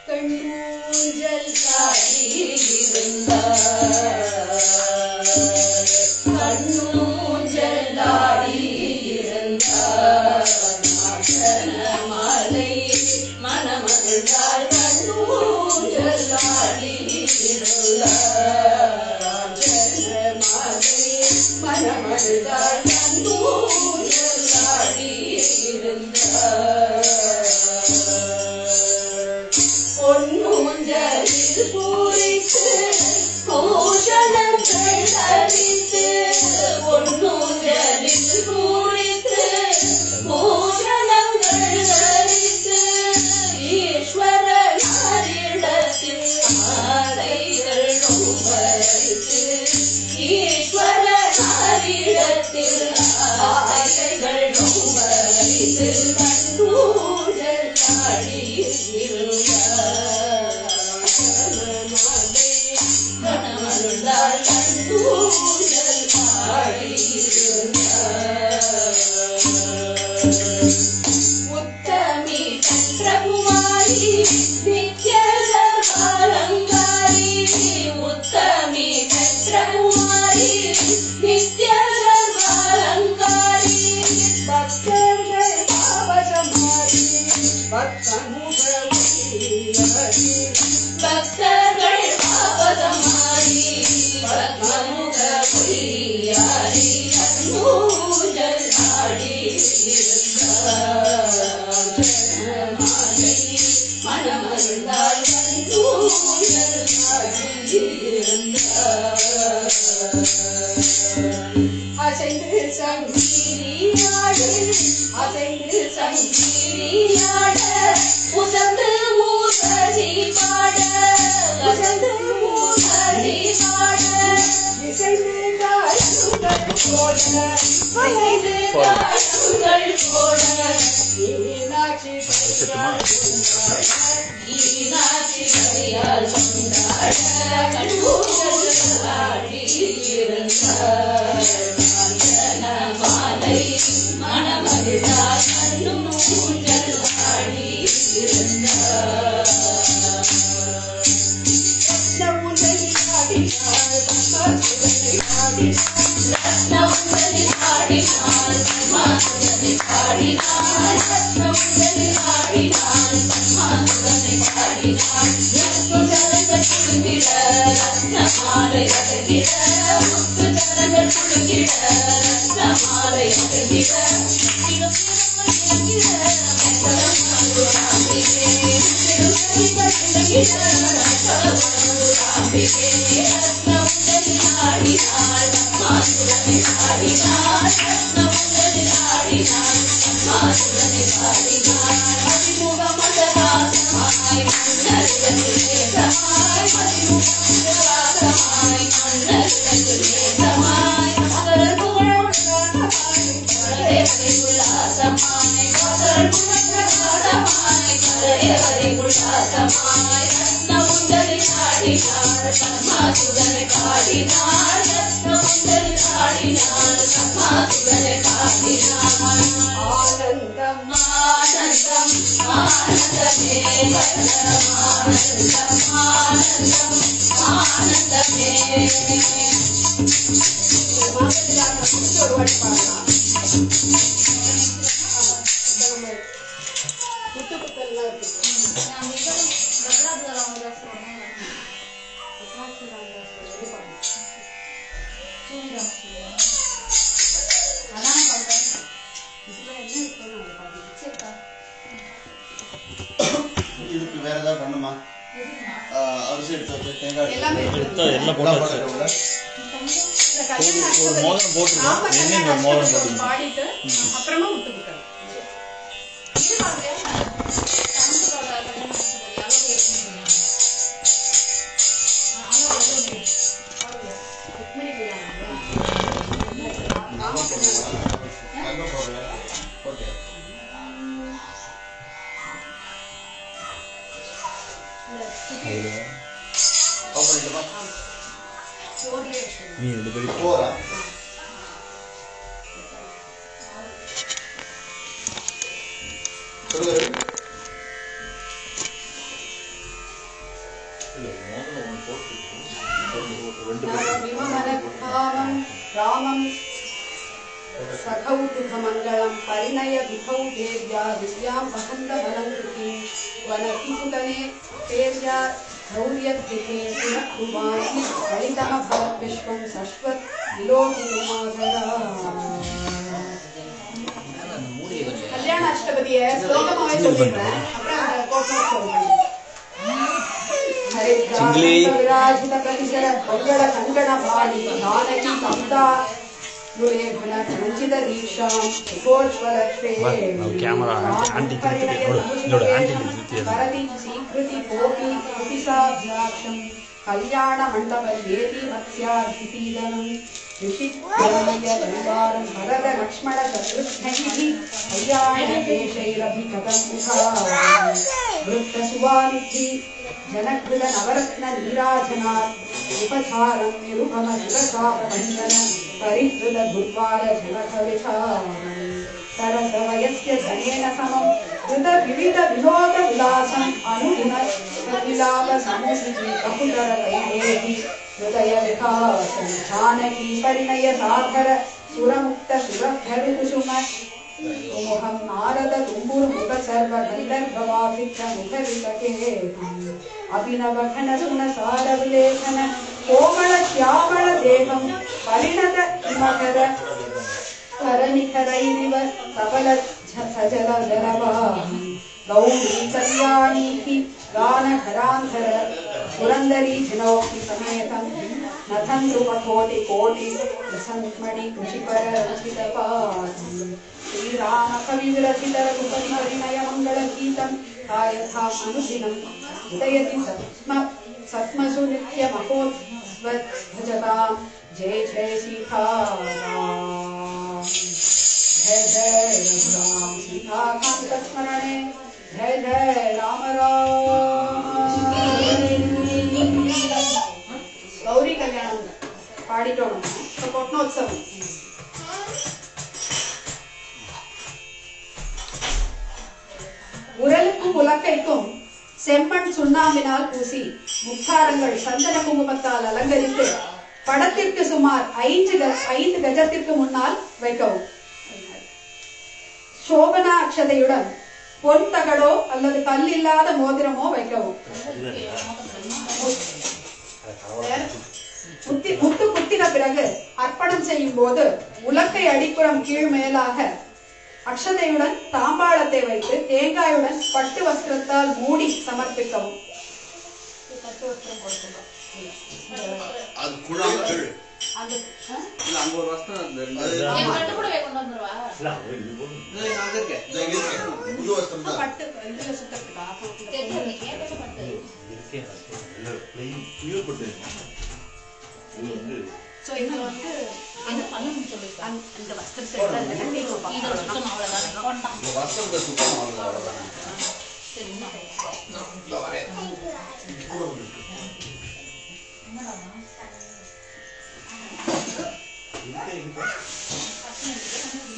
கண்ணூஞ்சல் காடியிருந்தார் கண்ணூஞ்சல் ஆடியிருந்தார் மாலை மனமகிழ்ந்தார் கண்ணூஞ்சல் ஆடியிருந்தார் மாலை மனமகிழ்ந்தார் கண்ணூஞ்சல் ஆடியிருந்தார் பொன்னூஞ்சலில் பூரித்து பூஷணங்கள் தரித்து பொன்னூஞ்சலில் பூரித்து பூஷணங்கள் தரித்து ஈஸ்வரனாரிடத்தில் ஆடைகள் வைத்து ஈஸ்வரனாரிடத்தில் ஆடைகள் வைத்து கண்ணூஞ்சல் மனமருந்தாள் கண்ணூஞ்சல் உத்தமி சந்திரகுமாரி நித்யசர்வாலங்காரி உத்தமி சந்திரகுமாரி நித்யசர்வாலங்காரி பக்தர்கள் பாவசமாரி பக்தமுகி பக்தர்கள் பாவசமாரி பக்தமுக பொய்யாரி கண்ணூஞ்சல் ஆடியிருந்தார் மாலை மனமருந்தாள் கண்ணூஞ்சல் ஆடியிருந்தார் அசைந்து சங்கீரியாடு அசைந்து சங்கீரியாட உசந்து மூசடி பாட உசந்து மூசடி பாட இசைந்து தாயங்கள் போட இசைந்து தாயங்கள் போட மீனாட்சி கையால் கொண்டாட கண்ணூஞ்சல் ஆடியிருந்தார் மாலை மனமகிழ்ந்தார் கண்ணூஞ்சல் ஆடியிருந்தார் ரத்னமுந்தலி ஆடினாள் ரத்னமுந்தலி ஆடினாள் மாசுதனை பாடினாள் ரத்னமுந்தலி ஆடினாள் மாசுதனை பாடினாள் முத்துச்சரங்கள் குலுங்கிட ரத்னமாலை அகந்திட முத்துச்சரங்கள் குலுங்கிட ரத்னமாலை அகந்திட ஆடினாள் இதுக்கு வேற ஏதாவது பண்ணுமா? அரிசி எடுத்து தேங்காய் எல்லாமே எல்லாம் போட்டாச்சு. ஒரு மோதிரம் போட்டுருக்கோம். எண்ணெய் ஒரு மோதிரம் போட்டுருக்கோம். பாடிட்டு அப்புறமா முத்து குத்தணும். நீ ரெண்டு பேரும் போறா ராமம் சகௌதுகமங்கலம் பரிணய விபௌ தேவ்யா திவ்யாம் வசந்த வனங்கிருதி வனதிசுகனே தேவ்யா கௌரியத்விகே சுரகுமாரி கலிதம பவத் விஸ்வம் சஸ்வத் விலோகிமாதரா. கல்யாண அஷ்டபதிய ஸ்லோகமாவே சொல்லிடுறேன், அப்புறம் அந்த கோட்டம் சொல்றேன். விராஜித கலிசர பொங்கல கங்கண பாடி நானகி சம்தா லுலேபன சஞ்சித தீக்ஷாம் சுகோஜ்வலக்ஷே கேமரா ஆன்டி பரதி சீக்ருதி கோபி குபிசாப்ஜாக்ஷம் கல்யாண மண்டப ஏதி மத்ஸ்யாதிசீதனம் ரிஷித்யமய தன்வாரம் பரத லக்ஷ்மண சத்ருக்னைஹி கல்யாண கேஷைரபிகதம் முகா விருத்த சுவானித்தி जनकृत नवरत्न नीराजनात् उपचारं निरुपम शिवशापभञ्जन परिहृत गुरुवार जनकविचारं सरसवयस्य धनेन समं कृत विविध विनोद विलासम् अनुदिन विलाप समुद्री ककुटर वैदेही हृदय विकासं जानकी परिणय साधर सुरमुक्त सुरभ्यरुकुसुम मोहं नारद तुम्बुर मुख सर्व गंधर्ववाभित्र मुखरितके अभिनव घन सुन सारविलेखन कोमल श्यामल देहं परिणत हिमकर करनिखरैरिव सबल सजल जलवा गौरी कल्याणी गानघरान्धर पुरन्दरी जनोक्ति समेतं नथन्तु पथोति कोटि प्रसन्मणि कृषिपर रचितपाठम् श्रीराम कवि विरचित रघुपतिहरिणय मंगल गीतं कायथाम् अनुदिनम् उदयति सत्मसु नित्य महोत्सवत् भजताम् जय जय सीताराम जय जय रघुराम सीताकान्त स्मरणे जय जय राम गौरी कल्याणं पाडिटोम कोट्नोत्सवम् உரலுக்கும் உலக்கைக்கும் செம்மண் சுண்ணாம்பினால் பூசி முத்தாரங்கள் சந்தன குங்குமத்தால் அலங்கரித்து படத்திற்கு சுமார் 5 கஜத்திற்கு முன்னால் வைக்கவும். சோபனா அக்ஷதையுடன் பொன் தகடோ அல்லது கல் இல்லாத மோதிரமோ வைக்கவும். முத்து குத்தின பிறகு அர்ப்பணம் செய்யும் போது உலக்கை அடிப்புறம் கீழ் மேலாக அக்ஷதையுடன் தாம்பாளத்தை வைத்து தேங்காயுடன் பட்டு வஸ்திரத்தால் மூடி சமர்ப்பிக்கவும். ஸோ இது வந்து என்ன பண்ணணும்னு சொல்லி அந்த வஸ்திரத்தை எடுத்து இதை சுத்தம் அவ்வளோதான் இந்த வஸ்திரத்தை சுத்தம் அவ்வளோதான். சரிங்களா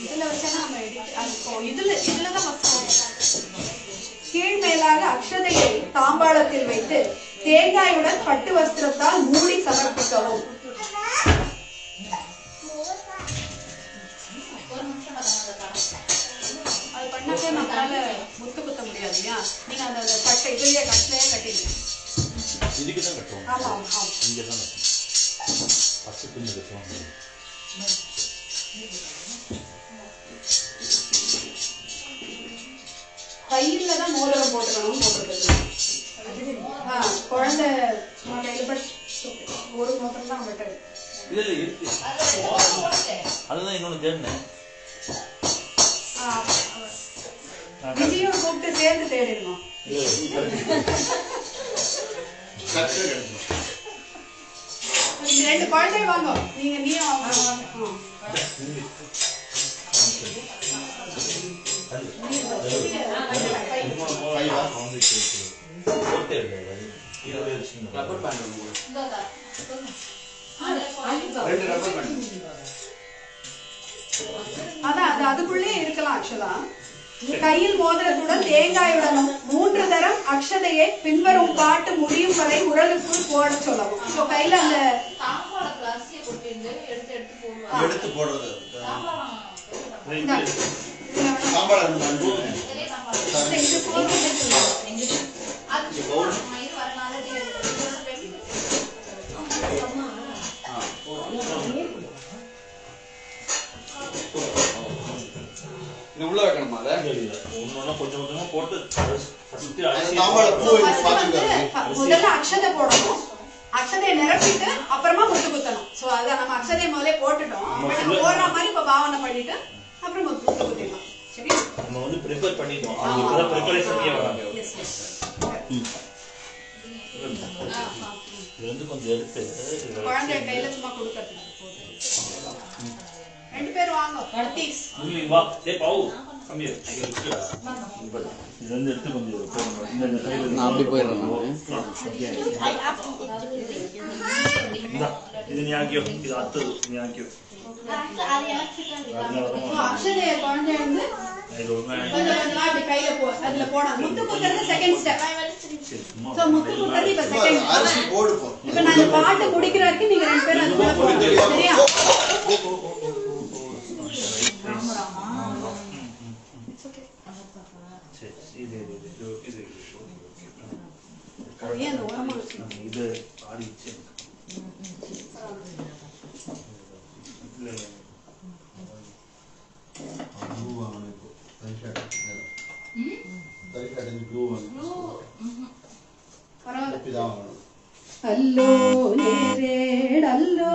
இதுல வச்சா நம்ம இதுலதான் கீழ் மேலாக அக்ஷதையை தாம்பாளத்தில் வைத்து தேங்காயுடன் பட்டு வஸ்திரத்தால் மூடி சமர்ப்பிக்கவும். அது பண்ணாக்க நம்மளால முத்து குத்த முடியாது இல்லையா? நீங்க அந்த கட்டை இதுலயே கட்டிலேயே கட்டிடுங்க. இதுக்கு தான் கட்டுவோம். ஆமா ஆமா இங்கே தான் கட்டுவோம். பத்து துணி கட்டுவோம். கையில தான் மோதிரம் போட்டுக்கணும் போட்டுருக்கு. குழந்தை கையில ஒரு மோதிரம் தான் விட்டது. இல்லை இல்லை இருக்கு. அதுதான் இன்னொன்று தேடினேன். இதையும் கூப்பிட்டு சேர்ந்து தேடிடணும். ரெண்டு குழந்தை வாங்க. நீயும் ரப்பர் பேண்ட் அதான் அது அதுக்குள்ளே இருக்கலாம். ஆக்சுவலா கையில் மோதிரத்துடன் தேங்காயுடனும் 3 தரம் அக்ஷதையை பின்வரும் பாட்டு முடியும் வரை உரலுக்குள் போட சொல்லவும். ஸோ கையில அந்த எடுத்து போடுறது உள்ள வைக்கணுமா? கொஞ்சம் கொஞ்சமா போட்டு முதல்ல அக்ஷதை போடணும். அக்ஷதையை நிரப்பிட்டு அப்புறமா முத்து குத்தணும். சோ அதான் நம்ம அக்ஷதையை முதல்ல போட்டுட்டோம். போடுற மாதிரி இப்ப பாவனை பண்ணிட்டு அப்புறம் முத்து குத்திடலாம். சரி, நம்ம வந்து ப்ரிப்பேர் பண்ணிட்டோம். அது ப்ரிப்பரேஷன்லயே வராங்க. இது வந்து கொஞ்சம் எடுத்து குழந்தை கையில சும்மா கொடுக்கறது. 2 பேர் வாங்க. கர்த்தீஸ் வா டே பாவு கம்மியா இது வந்து எடுத்து கொஞ்சம் போடணும். இந்த கையில நான் அப்படி போயிடுறேன். இது நீ ஆக்கியோ. இது அடுத்தது நீ ஆக்கியோ. அக்ஷதைய குழந்தை வந்து அப்படி கையில அதுல போடணும். முத்து குத்துறது செகண்ட் ஸ்டெப். சோ முத்து குத்துறது இப்ப செகண்ட். அரிசி போடு போ. இப்ப நான் இந்த பாட்டு முடிக்கிற வரைக்கும் நீங்க 2 பேரும் அதுக்குள்ள போடுங்க. சரியா? இது ஆடிச்சு. ಅಲ್ಲೋ ನೇರೇಡಲ್ಲೋ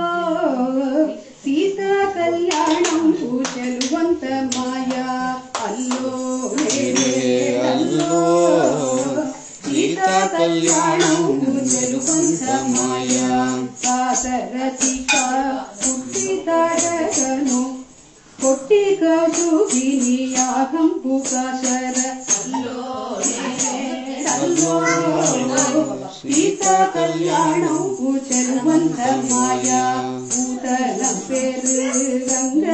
ಸೀತಾ ಕಲ್ಯಾಣಂ ಪೂಜಲುವಂತ ಮಾಯಾ. ಅಲ್ಲೋ ನೇರೇಡಲ್ಲೋ ಸೀತಾ ಕಲ್ಯಾಣಂ ಪೂಜಲುವಂತ ಮಾಯಾ. ಸಾದರತಿಕಾ ಹುಟ್ಟಿದಾರಗನು ಕೊಟ್ಟಿ ಕೌಸುಗಿನಿಯಾಗಂ ಪುಕಾಶರ. ಅಲ್ಲೋ ನೇರೇಡಲ್ಲೋ சீதா கல்யாணம் பூச்செல்வந்த மாயா. பூதலம் பெரு கங்க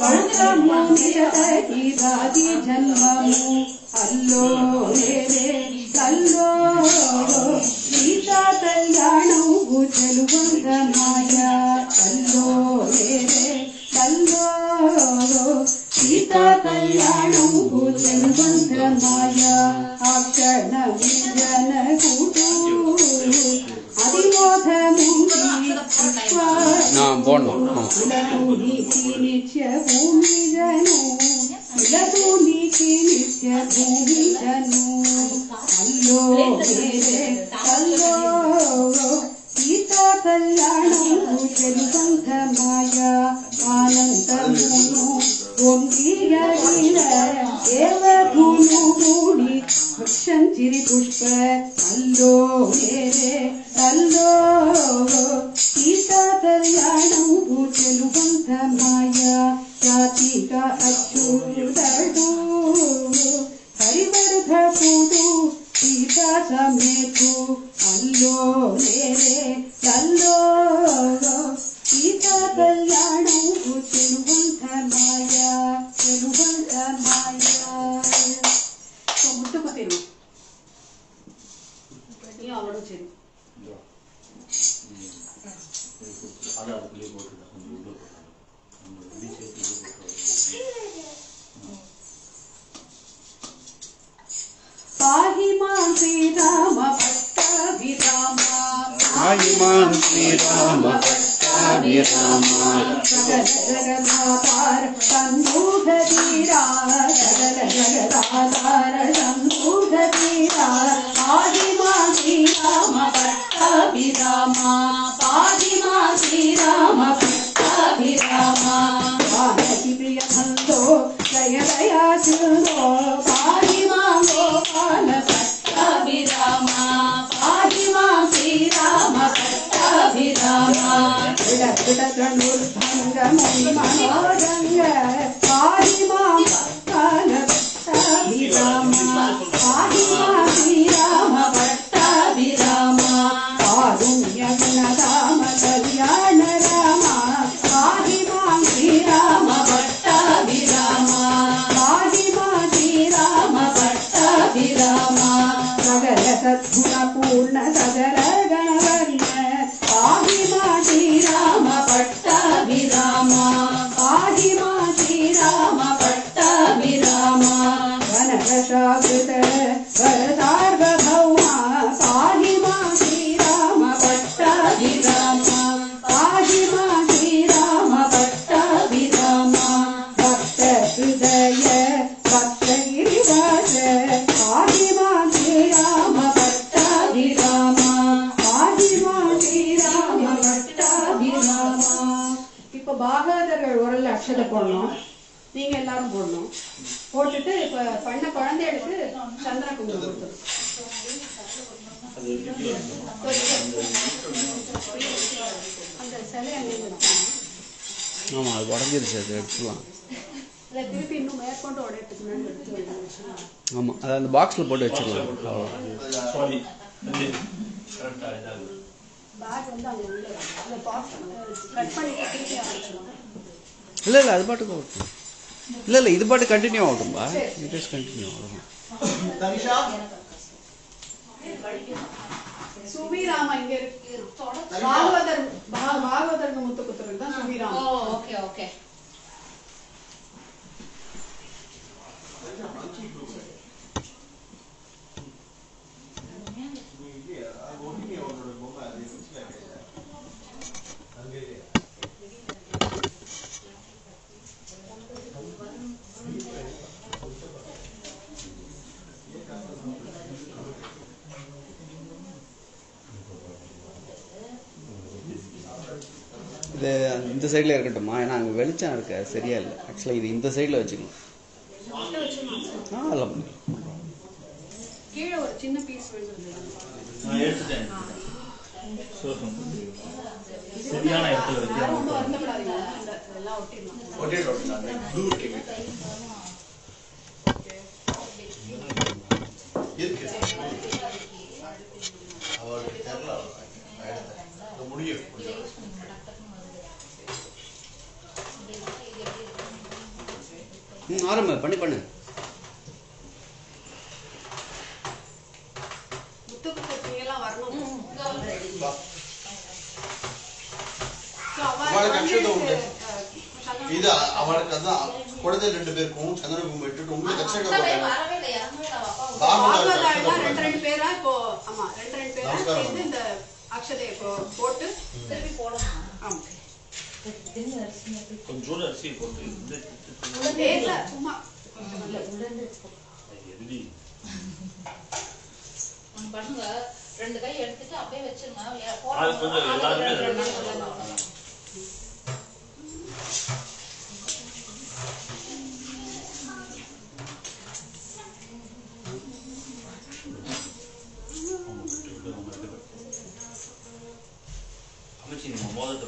வழக்கமுனிஷதீராதி ஜன்மமு. அல்லோ நேரே கல்லோ சீதா கல்யாணம் பூச்செல்வந்த மாயா. அல்லோ நேரே கல்லோ சீதா கல்யாணம் பூச்செல்வந்த மாயா. அக்ஷண விஜன கூடு அதிமோகமுங்கி நான் போடணும். நித்ய பூமி ஜனு இலதூமி நித்ய பூமி ஜனு. அல்லோ நேரே அல்லோ சீதா கல்யாணம் பூச்செல்வந்த மாயா. ஆனந்தமுனு ஒன்றியகில தேவகுணு கூடி ಭಕ್ಷಂಚಿರಿ ಪುಷ್ಪ. ಅಲ್ಲೋ ಮೇರೆ ಅಲ್ಲೋ ಕೂದಳು ಹರಿವರ್ಧಕುದು ಸೀತ ಸಮೇತು ಅಲ್ಲೋ ನೇರೆ ಅಲ್ಲೋ ಸೀತ ಕಲ್ಯಾಣವು ಚೆಲುವಂತ ಮಾಯ ಚೆಲುವಂತ ಮಾಯ ಮುಟ್ಟು ಕೂತಿರು நீ அவளோட சரி पाहिमां श्रीराम भट्टाभिराम पाहिमां श्रीराम भट्टाभिराम सकल जगदाधार शंभुधीरा सकल जगदाधार शंभुधीरा पाहिमां श्रीराम भट्टाभिराम पाहिमां श्रीराम भट्टाभिराम जानकी प्रिय बंधो जय दया सिंधो पाहिमां गोपाल भट्टाभिराम पाहिमां श्रीराम भट्टाभिराम विडविडधनुर्भंग मनोरंग पाहिमां गोपाल भट्टाभिराम पाहिमां श्रीराम भट्टाभिराम कारुण्य गुणधाम कल्याण राम पाहिमां श्रीराम भट्टाभिराम पाहिमां श्रीराम भट्टाभिराम सगल सद्गुण पूर्ण सगल गणवर्ण पाहिमां श्रीराम भट्टाभिराम पाहिमां श्रीराम भट्टाभिराम वनरसाकृत वरदार्वभौमा पाहिमां श्रीराम भट्टाभिराम पाहिमां श्रीराम भट्टाभिराम भक्त हृदय भक्तगिरिवास पाहिमां श्रीराम भट्टाभिराम पाहिमां श्रीराम भट्टाभिराम இப்போ பாகவதர்கள் உரல்ல அக்ஷதை போடணும் நீங்க எல்லாரும் போடணும் போட்டுட்டு இப்ப பண்ண குழந்தைகளுக்கு சந்திர குங்குமம் கொடுத்துரும் அந்த சிலை அங்கே ஆமாம் அது உடஞ்சிருச்சு அது எடுத்துக்கலாம் இல்லை திருப்பி இன்னும் மேற்கொண்டு உடையத்துக்கு முன்னாடி எடுத்து வைக்கணும் ஆமாம் அதை அந்த பாக்ஸில் போட்டு வச்சிடலாம் பேக் வந்து அங்கே உள்ள அந்த பாக்ஸ் கட் பண்ணிட்டு திருப்பி ஆரம்பிச்சிடும் இல்லை அது பாட்டுக்கு ஆகட்டும் இல்லை இது பாட்டு கண்டினியூ ஆகட்டும்பா இட் இஸ் கண்டினியூ ஆகணும் தனிஷா சுவிராம இங்க இருக்கு பாகவதர் முத்துக்குத்துறது தான் சுவிராம ஓகே ஓகே இது இந்த சைடில் இருக்கட்டுமா ஏன்னா அங்கே வெளிச்சம் இருக்கு அது சரியா இல்லை ஆக்சுவலாக இது இந்த சைடில் வச்சுக்கணும் அதெல்லாம் கீழே ஒரு சின்ன பீஸ் விழுந்துருது நான் எடுத்துட்டேன் சரியான இடத்துல இருக்கு யாரும் ஒன்றும் வருத்தப்படாதீங்க எல்லாம் ஒட்டிடலாம் ப்ளூ இருக்கு அவருக்கு தெரியல முடியும் ஆரம்ப பண்ணு முத்துக்குத்துலாம் வரணும் அவளுக்கு அக்ஷதை உண்டு இது அவளுக்கு அதான் குழந்தை 2 பேருக்கும் சந்திரகுங்கம் விட்டுட்டு உங்களுக்கு அக்ஷதை வரவே இல்லை இறங்கவே இல்லை ரெண்டு ரெண்டு பேரா இப்போ ஆமா ரெண்டு பேரா சேர்ந்து இந்த அக்ஷதையை போட்டு திருப்பி போடணும் ஆமா கொஞ்சோண்டு அரிசி போட்டு இல்ல சும்மா பண்ணுங்க 2 கை எடுத்துட்டு அப்படியே வச்சிருங்க அது கொஞ்சம் எல்லாருமே அமைச்சி நம்ம மோதத்தை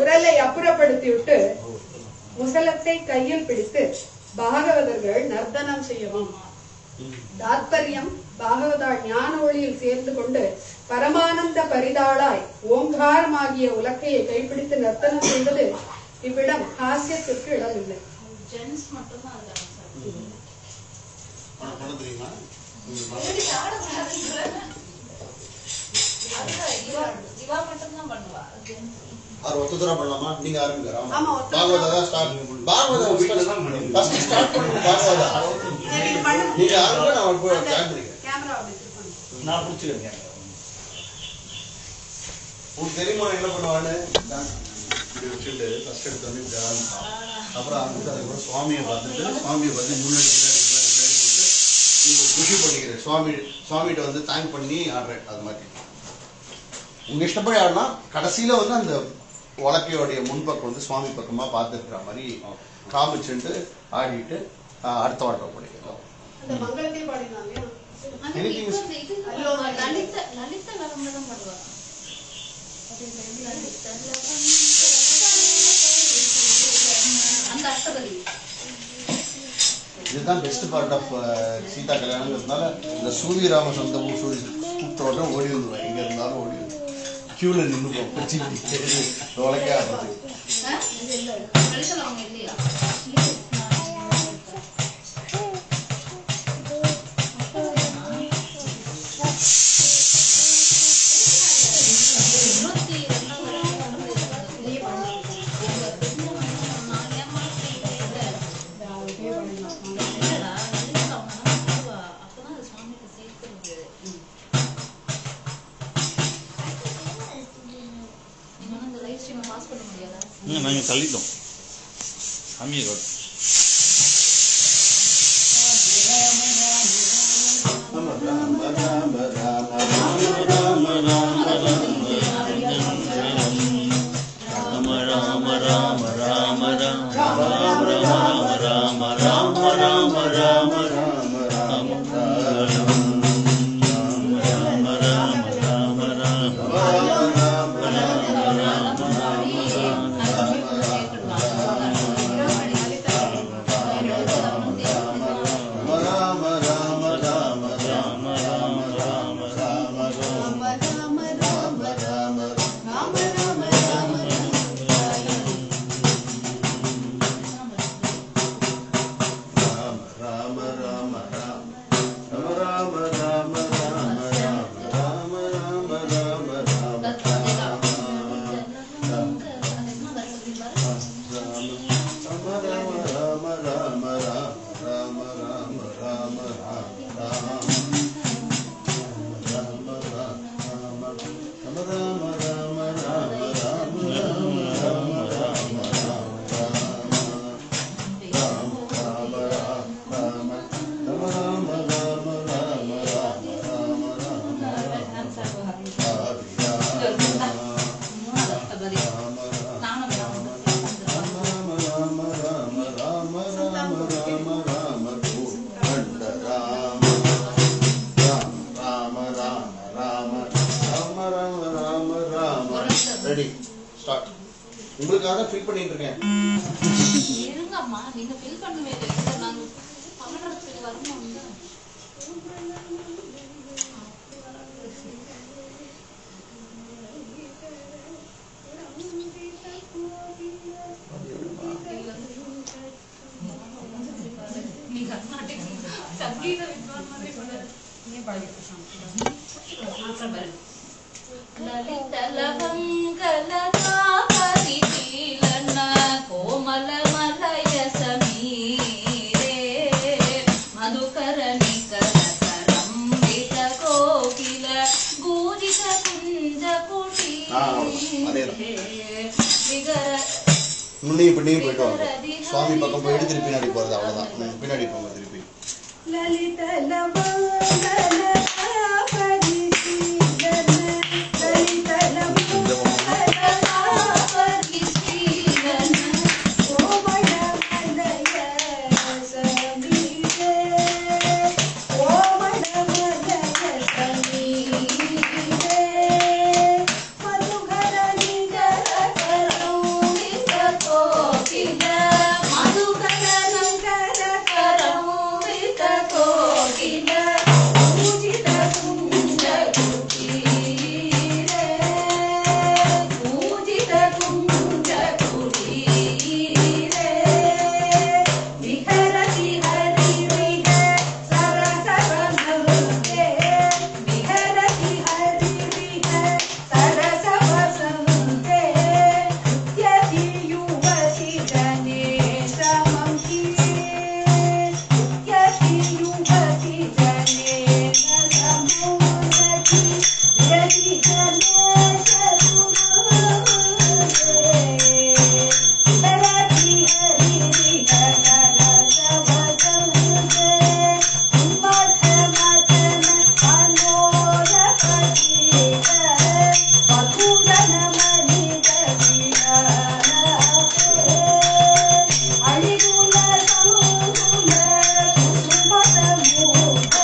உரலை அப்புறப்படுத்திவிட்டு முசலத்தை கையில் பிடித்து பாகவதர்கள் நர்த்தனம் செய்யவும். தாத்பரியம் பாகவதா ஞான ஒளியில் சேர்ந்து கொண்டு பரமானந்த பரிதாளாய் ஓங்காரமாகிய உலக்கையை கைப்பிடித்து நர்த்தனம் செய்வது இவ்விடம் ஹாஸ்யத்திற்கு இடமில்லை. ஜென்ஸ் மட்டும்தான் இருக்காங்க இவா மட்டும்தான் பண்ணுவா. ஆறு ஒத்துதரா பண்ணலாமா? நீங்க ஆரம்பிங்க. Bhagavata start. Bhagavata first start பண்ணுங்க. பாகவதா நீங்க ஆரம்பிங்க. நான் போய் ஜாயின் பண்ணிக்கிறேன். கேமரா அப்படியே நான் புடிச்சுக்கிறேன். உங்களுக்கு தெரியுமா என்ன பண்ணுவான்னு? இப்படி வச்சுட்டு ஃபர்ஸ்ட் எடுத்து வந்து இப்படி ஆரம்பிப்பான். அப்புறம் அதுக்கப்புறம் சுவாமியை பார்த்துட்டு முன்னாடி போட்டு நீங்க குஷி பண்ணிக்கிறேன். சுவாமிகிட்ட வந்து தேங்க் பண்ணி ஆடுறேன். அது மாதிரி உங்க இஷ்டப்படி ஆடனா கடைசியில வந்து அந்த உலக்கையோடைய முன்பக்கம் வந்து சுவாமி பக்கமா பார்த்துருக்கிற மாதிரி காமிச்சுட்டு ஆடிட்டு அடுத்த வாட்டம் படிக்கலாம். அந்த மங்களத்தை பாடினாங்க. இதுதான் பெஸ்ட் பார்ட் ஆஃப் சீதா கல்யாணங்கிறதுனால இந்த சூரிய ராமச்சந்திரமும் கூப்பிட்ட ஓடி வந்துடுவேன். எங்க இருந்தாலும் ஓடி வந்து கியூல நின்று உலக்கே ஆடுறது. நாங்கள் தள்ளிட்டோம். Ready start. உங்களுக்காக ஃபில் பண்ணிட்டு இருக்கேன். இருங்கம்மா, நீங்க ஃபில் பண்ணுவே இல்லை. நான் பண்றதுக்கு வரணும். நீங்க சங்கீத வித்வான் மாதிரி பண்ணாரு. நீ பாடிட்டு லலித லவங்கலதா பரிசீலன கோமல மலய ಸಮೀರೇ ಮಧುಕರ ನಿಕರ ಕರಂಬಿತ ಕೋಕಿಲ ಗೂಜಿತ ಕುಂಜ ಕುಟಿ முன்னையும் பின்னையும் போயிட்டு வாங்க. சுவாமி பக்கம் போயிட்டு திருப்பி பின்னாடி போறது, அவ்வளவுதான். பின்னாடி போங்க திருப்பி. லலித லவங்கலதா பரிசீலன லலித லவங்கலதா பரிசீலன கோமல மலய ಸಮೀರೇ கோமல மலய ಸಮீரே மதுகர நிகர கரோமித கோகில மதுகர நிகர கரோமித கோகில பூஜித குஞ்ச குಟೀರೇ பூஜித குஞ்ச குಟೀರೇ விஹரதி ஹரி விஹ சரசவசந்தே விஹரதி ஹரி விஹ சரசவசந்தே யதி யுவதி ஜனேஷ மங்கி யதி யுவதி ஜனேஷ சமுததி யதி ஜனேஷ சுமதே விஹரதி ஹரி விஹ சரசவசந்தே மதமதன அனோரபதீத மதுதன மனித விஹாரே அழிகுல சமுகுல குசுமத மூட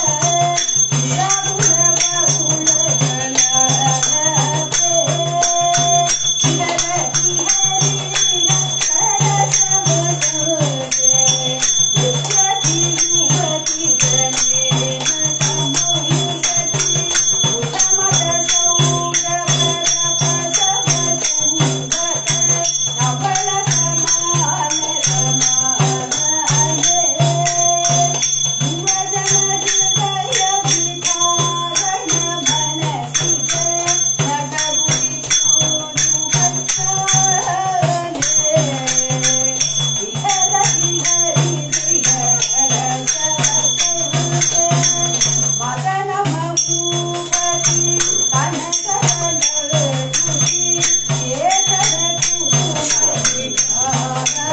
விரகுல பகுல கலரபே விஹரதி ஹரி விஹ சரசவசந்தே யதி யுவதி ஜனேன சமுததி உத்தமத சௌரபரபசவசந்தத நவல சமான சமானயே யுவஜன ஹிருதய விதாரண மனசிகே நகருதி சோடுபத்தாரே விஹரதி ஹரி விஹ சரசவசந்தே மதன மகூவதி கனகரலருதி ஏதன குசும விகாரே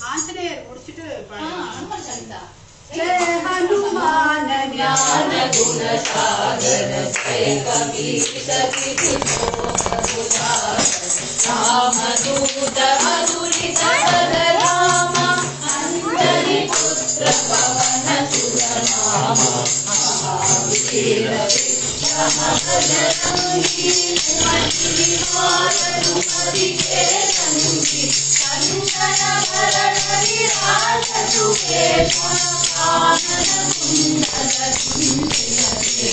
ஆஞ்சநேயர் முடிச்சிட்டு ஹனுமான் சாலிசா ஜெய ஹனுமான் ஞான குண சாகர ஜெய கபீர ராமதூத அதுரித ராம அந்தரி புத்திர பவன சுர ராம வீர விக்ரமஜனங்கி மதி மாரதுமதி கேதங்கி கந்தன வரண விராஜ சுகே ஆனன குண்டல குண்டிலதே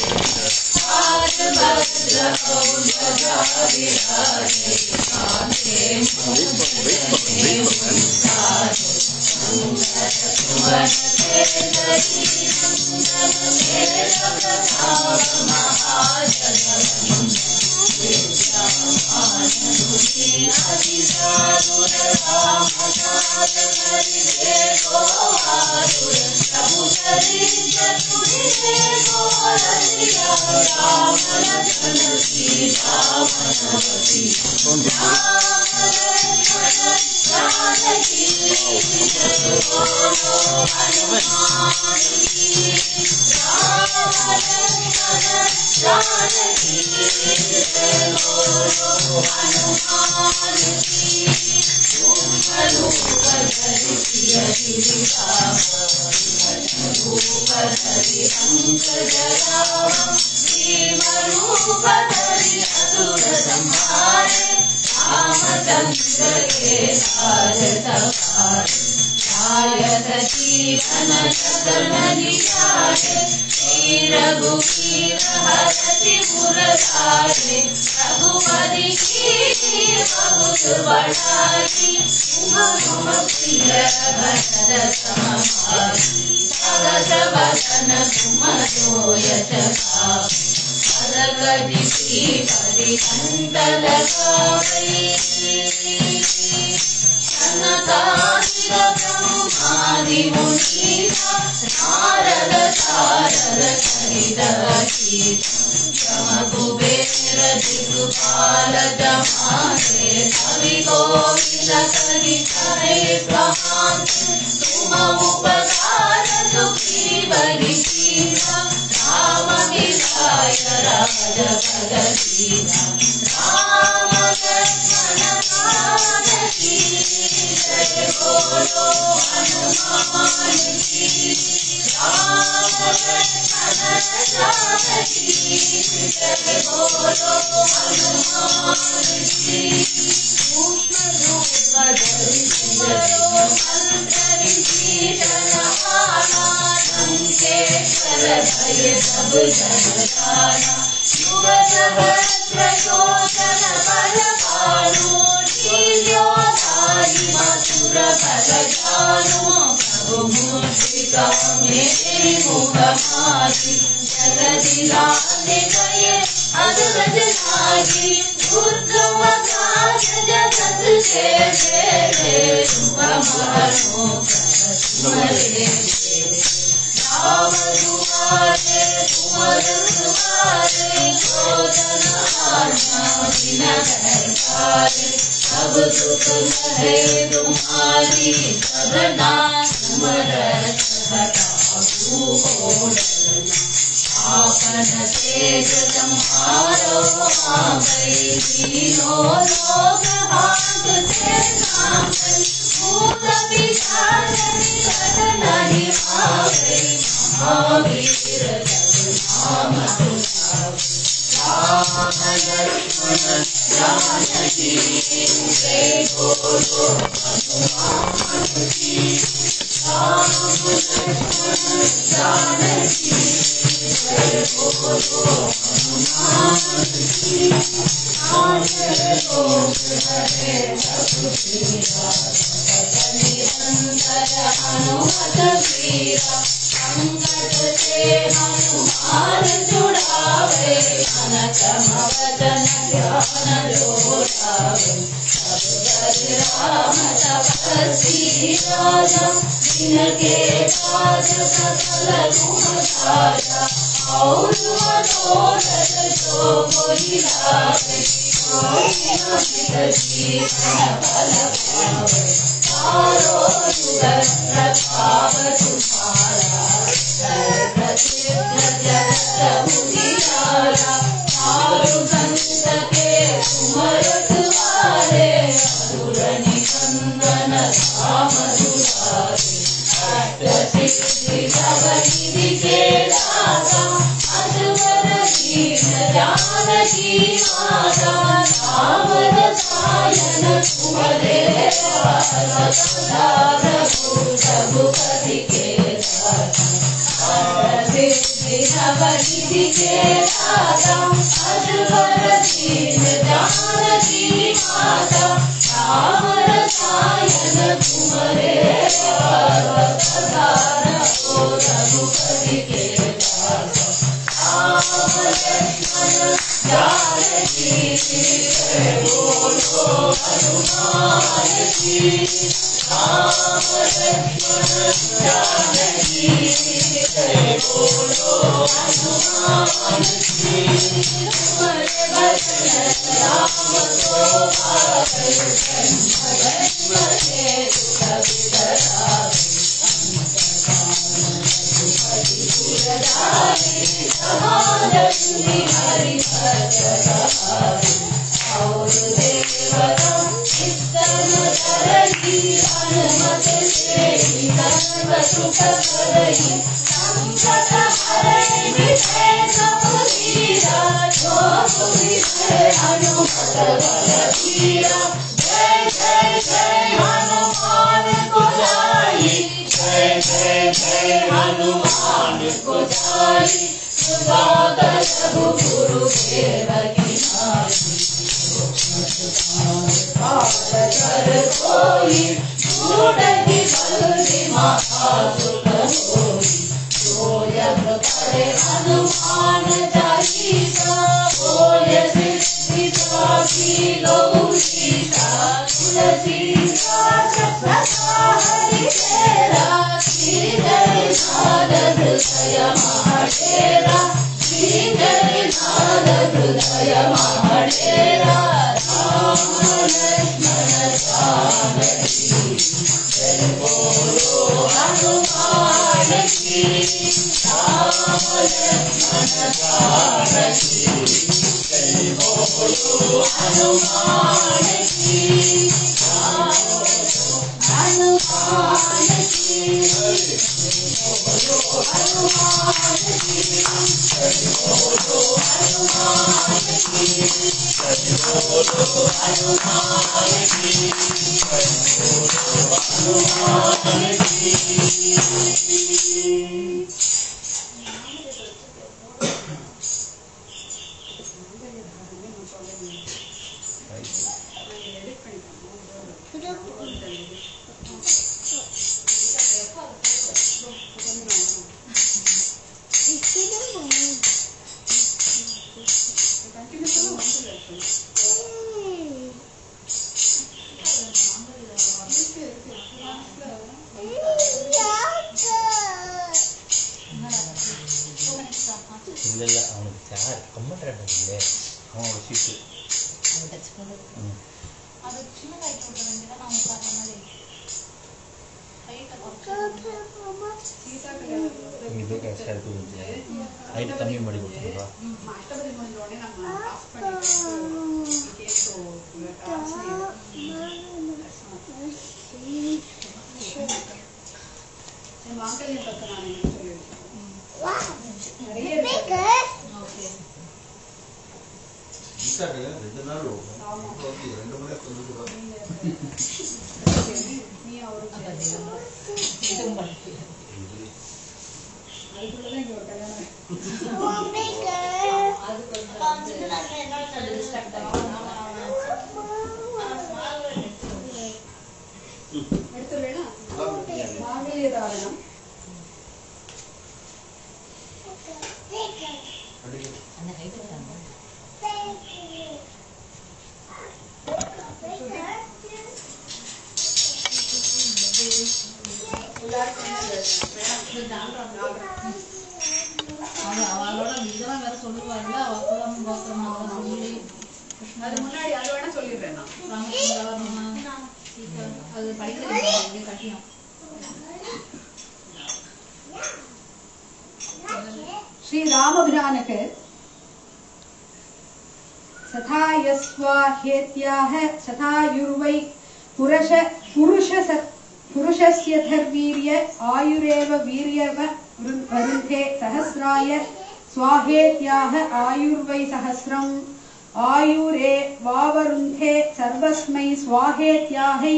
ஆரபத்ர கௌசல விராஜே காந்தே முகே முராஜே சுவனதே தரி நந்தன மேர பிரதாப மகாஜனவம் विद्यामानमुखी अतिसाधुर रामनाथ हरि देवो आतुर प्रभु शरीर तुझे गोरसिया राम लखन सीता मनवती राम लखन जानकी जय बोलो हनुमान की राम लखन जानकी जय बोलो हनुमान की रूप धरि सियहि रूप धरि अंक जरावं भीम रूप धरि असुर संहारे रामचंद्र के काज सवारे जायत जीवन सकल निजाये श्री रघुवीर हरति मुरारे रघुपति की बहुत बड़ाई तुम प्रिय भरत समाई सहस वदन तुम जोयत भरगति श्रीपति कंठ लगाई सनकादिक ब्रह्मादि मुनीसा नारद सारद सहित असीम कुबेर दिक्पाल ब्रह्मांडे कवि गोविंद सहित तुम उपकार दुखी बलिशीला राम मिलाय राजपदीना राम लक्ष्मण जानकी जय बोलो हनुमान की राम लक्ष्मण जानकी जय बोलो हनुमान की सूक्ष्म रूप धरि लंकेश्वर भय सब जन जाना युग सहस्र योजन बल भानु लील्योधारी मधुर बल जानु प्रभु मूर्तिका मेरी मुख मारी जगदिलाने गए अद्भुत नारी दुर्गम काज जगत के तेरे रूप मरो मरे राम दुआरे तुम दुआरे शोधन आना बिन है सब सुख है तुम्हारी सरना समरथ हटाऊ हो डरना आपन तेज तुम्हारो आ गई तीनों लोग हांकते नामन भूत पिशाच निकट नहीं आवे महावीर जब नाम तुम्हारा राम लक्ष्मण जानकी जय बोलो हनुमान की राम लक्ष्मण जानकी जय बोलो हनुमान की आगे लोग हरे सब पीरा निरंतर हनुमत वीरा संकट से हनुमान छुड़ावे अनकम वचन ध्यान जोड़ावे सब पर राम तपस्वी राजा जिनके काज सकल गुण साजा और मनोरथ जो कोई लावे कोई न जीवन फल पावे चारों जुग प्रभाव तुम्हारा सर्वसिद्ध जगत उजियारा चारु संत के तुमरत वारे असुर निकंदन राम दुलारे अष्टसिद्धि नवनिधि के दाता अजगर दीन जानकी माता राम रसायन तुम्हारे सदा रघुपति के अष्टसिद्धि नवनिधि के दाता अजगर दीन जानकी माता राम रसायन तुम्हारे सदा रघुपति के राम लक्ष्मण जानकी जय बोलो हनुमान की राम लक्ष्मण जानकी जय बोलो हनुमान की तुम्हारे भजन राम को पावे जन्म के दुख बिसरावे महालक्ष्मी हरि भक्त और देवता चित्तन धरई हनुमत से सर्व सुख करई संकट हरै मिटै सब पीरा जो सुमिरै हनुमत बलबीरा जय जय जय हनुमान गोसाई जय जय जय हनुमान गोसाई सुदागर गुरु देवकी कर कोई ढूंढी बल्दी महासुख होई जो यज्ञ करे हनुमान चालीसा बोल सिद्धि साखी लोहु सीता तुलसी सदा हरि तेरा श्रीधर नाद हृदय महाडेरा श्रीधर नाद हृदय महाडेरा राम लक्ष्मण जानकी जय बोलो हनुमान की राम लक्ष्मण जानकी जय बोलो हनुमान की हनुमान की बोलो हनुमान की जय बोलो हनुमान की जय बोलो हनुमान की जय बोलो हनुमान की இல்ல அவனுக்கு சார் கம்மட்டர் அவன் வச்சுட்டு அது சின்ன கைட்டு விட வேண்டியதான் நான் உட்கார்ற மாதிரி கைட்டை குறைச்சு சீதா கல்யாணம் ஹைட் கம்மி பண்ணி கொடுத்துருக்கா அஷ்டபதி முடிஞ்ச உடனே நம்ம பாஸ் பண்ணிட்டு மாங்கல்யம் பக்கம் நான் என்ன சொல்லியிருக்கேன் நிறைய இருக்கு. ஓகே கீதா கல்யாணம் 2 நாள் ஓடும் 2 முறை சொல்லிட்டு நீ அவருக்கு இதுவும் அதுக்குள்ளதான் இங்க ஒரு கல்யாணம் அது கொஞ்சம் டிஸ்ட்ராக்ட் ஆகும் எடுத்து வேணா மாங்கல்ய தாரணம் அந்த கைட்டு வராங்க அவளோட இதெல்லாம் வேற சொல்லுவாங்க வக்கரம் கோத்திரம் அதெல்லாம் சொல்லி அது முன்னாடி அது வேணா சொல்லிடுறேன் நான் ராமச்சந்திரா சீதா அது படிக்கிறது கட்டியம் श्री रामभिरानक सथायस्वाहेत्याह सथायुर्वै पुरुषस्य धर्वीर्य आयुरेव वीर्यव वरुन्धे सहस्राय स्वाहेत्याह आयुर्वै सहस्रम् आयुरे वावरुन्धे सर्वस्मै स्वाहेत्याहै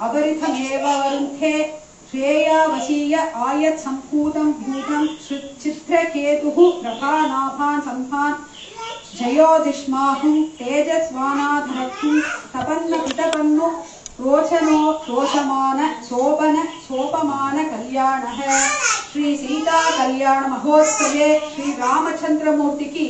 अपरिथमेव वरुन्धे श्रेयावशीय आयत् सम्पूतं भूतं चित्रकेतुः रथानाभान् सम्भान् जयोदिष्माहुं तेजस्वानाधरक्तुं तपन्न पितपन्नु रोचनो रोचमान शोभन सोपमान कल्याणः श्री सीता कल्याण महोत्सवे श्री रामचंद्रमूर्ति की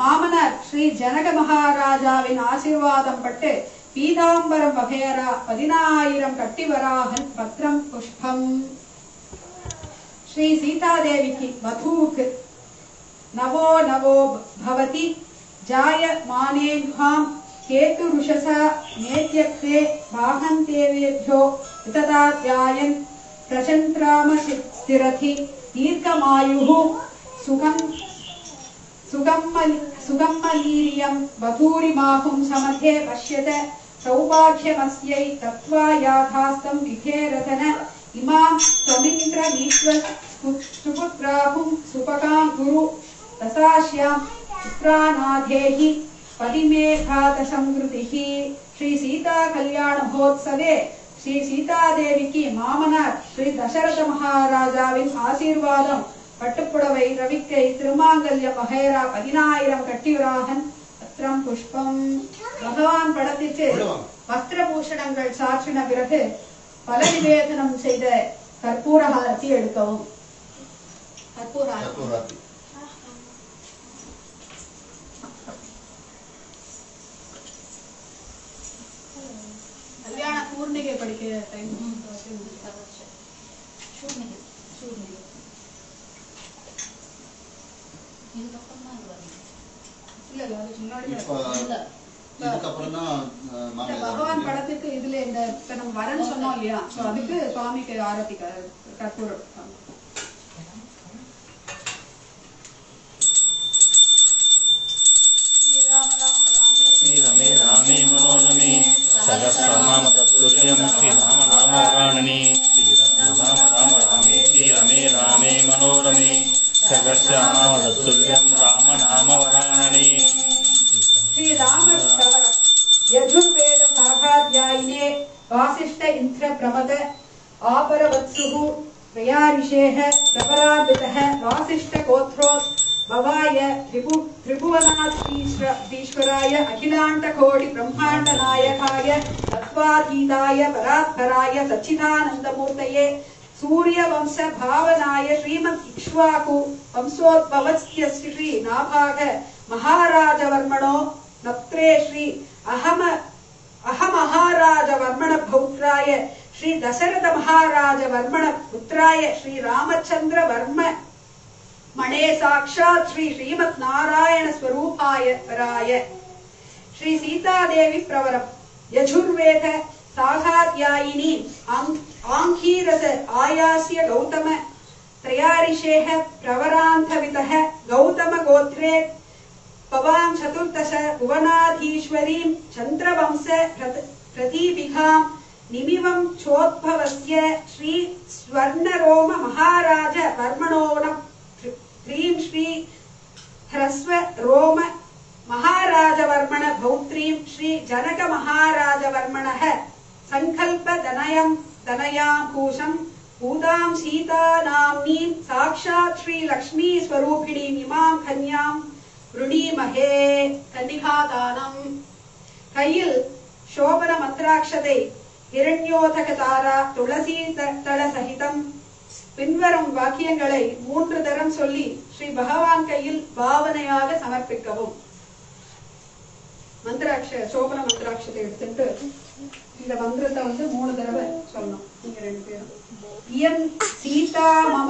मामनर श्री जनक महाराजाविन आशीर्वादं पट्टु पीतांबरम वगैरह 10000 कट्टिवराहन पत्रम पुष्पम श्री सीता देवी की वधूक नवो नवो भवति जायमानेभ्यां केतुरुषसा नेत्यक्षे भागन्तेवेभ्यो वितदात्यायन् प्रचन्द्राम स्थिरति दीर्घमायुः सुगम्मलीर्यं वधूरिमाहुं समथे पश्यत सौभाग्यमस्यै तत्त्वा याथास्तं विधेरतन इमां त्वमिन्द्रमीश्वर सुपुत्राहुं सुपकां गुरु दशास्यां पुत्रानाधेहि पदिमेघातसंवृतिः श्री सीता कल्याण महोत्सवे श्री सीता देवी की मामनार श्री दशरथ महाराजाविन आशीर्वादम पट्टुपुडवै रविक्कै திருமாங்கல்யம் வகைரா 10000 கட்டிவராகன் பத்திரம் புஷ்பம் பகவான் படத்திற்கு வஸ்திரபூஷணங்கள் சாற்றின பிறகு பல நிவேதனம் செய்த கற்பூரஹாரத்தி எடுக்கவும் கற்பூரஹாரத்தி கல்யாண பூர்ணிகை படிக்கிற டைம் பகவான் படத்துக்கு இதுல இந்த நம்ம வரன்னு சொன்னோம் இல்லையா, அதுக்கு சுவாமிக்கு ஆரத்தி கற்பூரம். श्रीरमे रामे मनोरमे सहस्रनाम तत्तुल्यं श्रीराम नाम वराणने श्रीराम राम राम रामे श्रीरमे रामे मनोरमे सहस्रनाम तत्तुल्यं राम नाम वराणने श्रीराम यजुर्वेद शाखाध्यायिने वासिष्ठ इंद्र प्रमद आपरवत्सुः प्रयारिषेः प्रपरादितः वासिष्ठ गोत्रो भवाय त्रिभुवनाधीश्वराय अखिलाण्डकोटि ब्रह्माण्ड नायकाय तत्त्वातीताय परात्पराय सच्चिदानन्दमूर्तये सूर्यवंश भावनाय श्रीमद् इक्ष्वाकु वंशोद्भवस्य श्री नाभाग महाराजवर्मणो नत्रे श्री अहमहाराजवर्मण पौत्राय श्री दशरथ महाराजवर्मण पुत्राय श्री रामचंद्र वर्म मणे साक्षात् श्री श्रीमत् नारायण स्वरूपाय पराय श्री सीता देवी प्रवरम यजुर्वेद साहाध्यायिनी आंखीरस आयास्य गौतम त्रयारिषेः प्रवरान्धवितः गौतम गोत्रे पवां चतुर्दश भुवनाधीश्वरीं चन्द्रवंश प्रतीभिघां निमिवं चोद्भवस्य श्री स्वर्णरोम महाराज वर्मणोनं त्रीं श्री ह्रस्व रोम महाराज वर्मण भौत्रीं श्री जनक महाराज वर्मणः संकल्प दनयां भूषं भूतां सीता नाम्नीं साक्षात् श्री लक्ष्मी स्वरूपिणीं इमां कन्यां वृणीमहे कन्निकादानं கையில் शोभन मंत्राक्षते हिरण्योदकतारा तुलसी तल सहितम பின்வரும் வாக்கியங்களை 3 தரம் சொல்லி ஸ்ரீ பகவான் கையில் பாவனையாக சமர்ப்பிக்கவும். சோபன மந்திராட்சத்தை எடுத்துட்டு இந்த மந்திரத்தை 3 தடவை சொல்லணும். நீங்க 2 பேரும் இயம் சீதா மம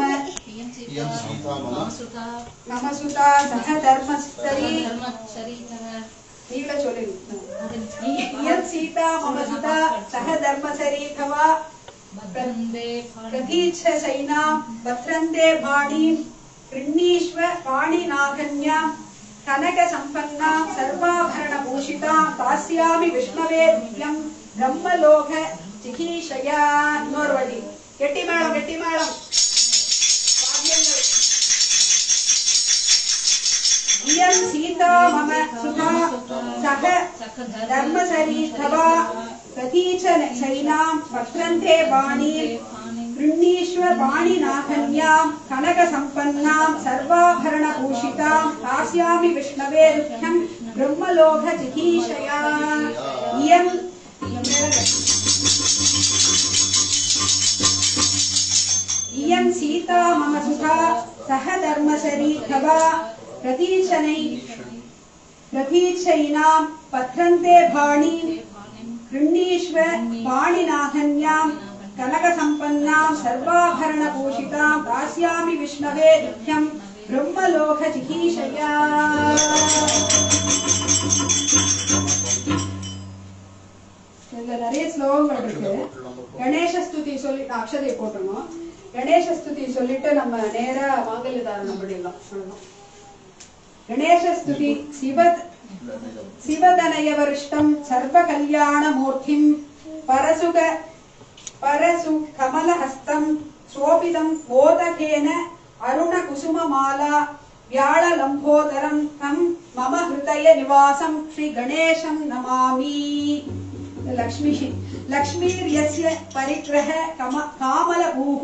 மம சுதா சஹ தர்மஸ்தரி நீங்களே சொல்லுங்க. இயம் சீதா மம சுதா சஹ தர்மசரி தவா प्रतीच्छ सैनां भद्रन्ते भाणीं कृण्णीष्व पाणिनागन्यां कनक सम्पन्नां सर्वाभरणभूषितां दास्यामि विष्णवे नित्यं ब्रह्मलोक जिगीषया. இன்னொரு வாட்டி கெட்டிமேளம் इयं सीता मम सुता सह धर्मसरी तवा प्रतीच शैनां भद्रन्ते बाणीं कृण्णीष्व पाणिनागन्यां कनकसम्पन्नां सर्वाभरणभूषितां दास्यामि विष्णवे नित्यं ब्रह्मलोक जिगीषया. इयं सीता मम सुता सह धर्मसरी तवा प्रतीचैनां भद्रन्ते भाणीं कृण्णीष्व पाणिनागन्यां कनकसम्पन्नां सर्वाभरणभूषितां दास्यामि विष्णवे नित्यं ब्रह्मलोक जिगीषया. இதுல நிறைய ஸ்லோகங்கள் இருக்கு. கணேச ஸ்துதி சொல்லி அக்ஷதையை போட்டுறணும். கணேச ஸ்துதி சொல்லிட்டு நம்ம நேரா மாங்கல்ய தாரணம் பண்ணிடலாம். गणेश स्तुति शिवदनयवरिष्टं सर्वकल्याणमूर्तिं परसु कमलहस्तं शोभितं मोदकेन अरुणकुसुममाला व्याळलम्बोदरं तं मम हृदय निवासं श्री गणेशं नमामि. लक्ष्मीर्यस्य परिग्रह कामलभूः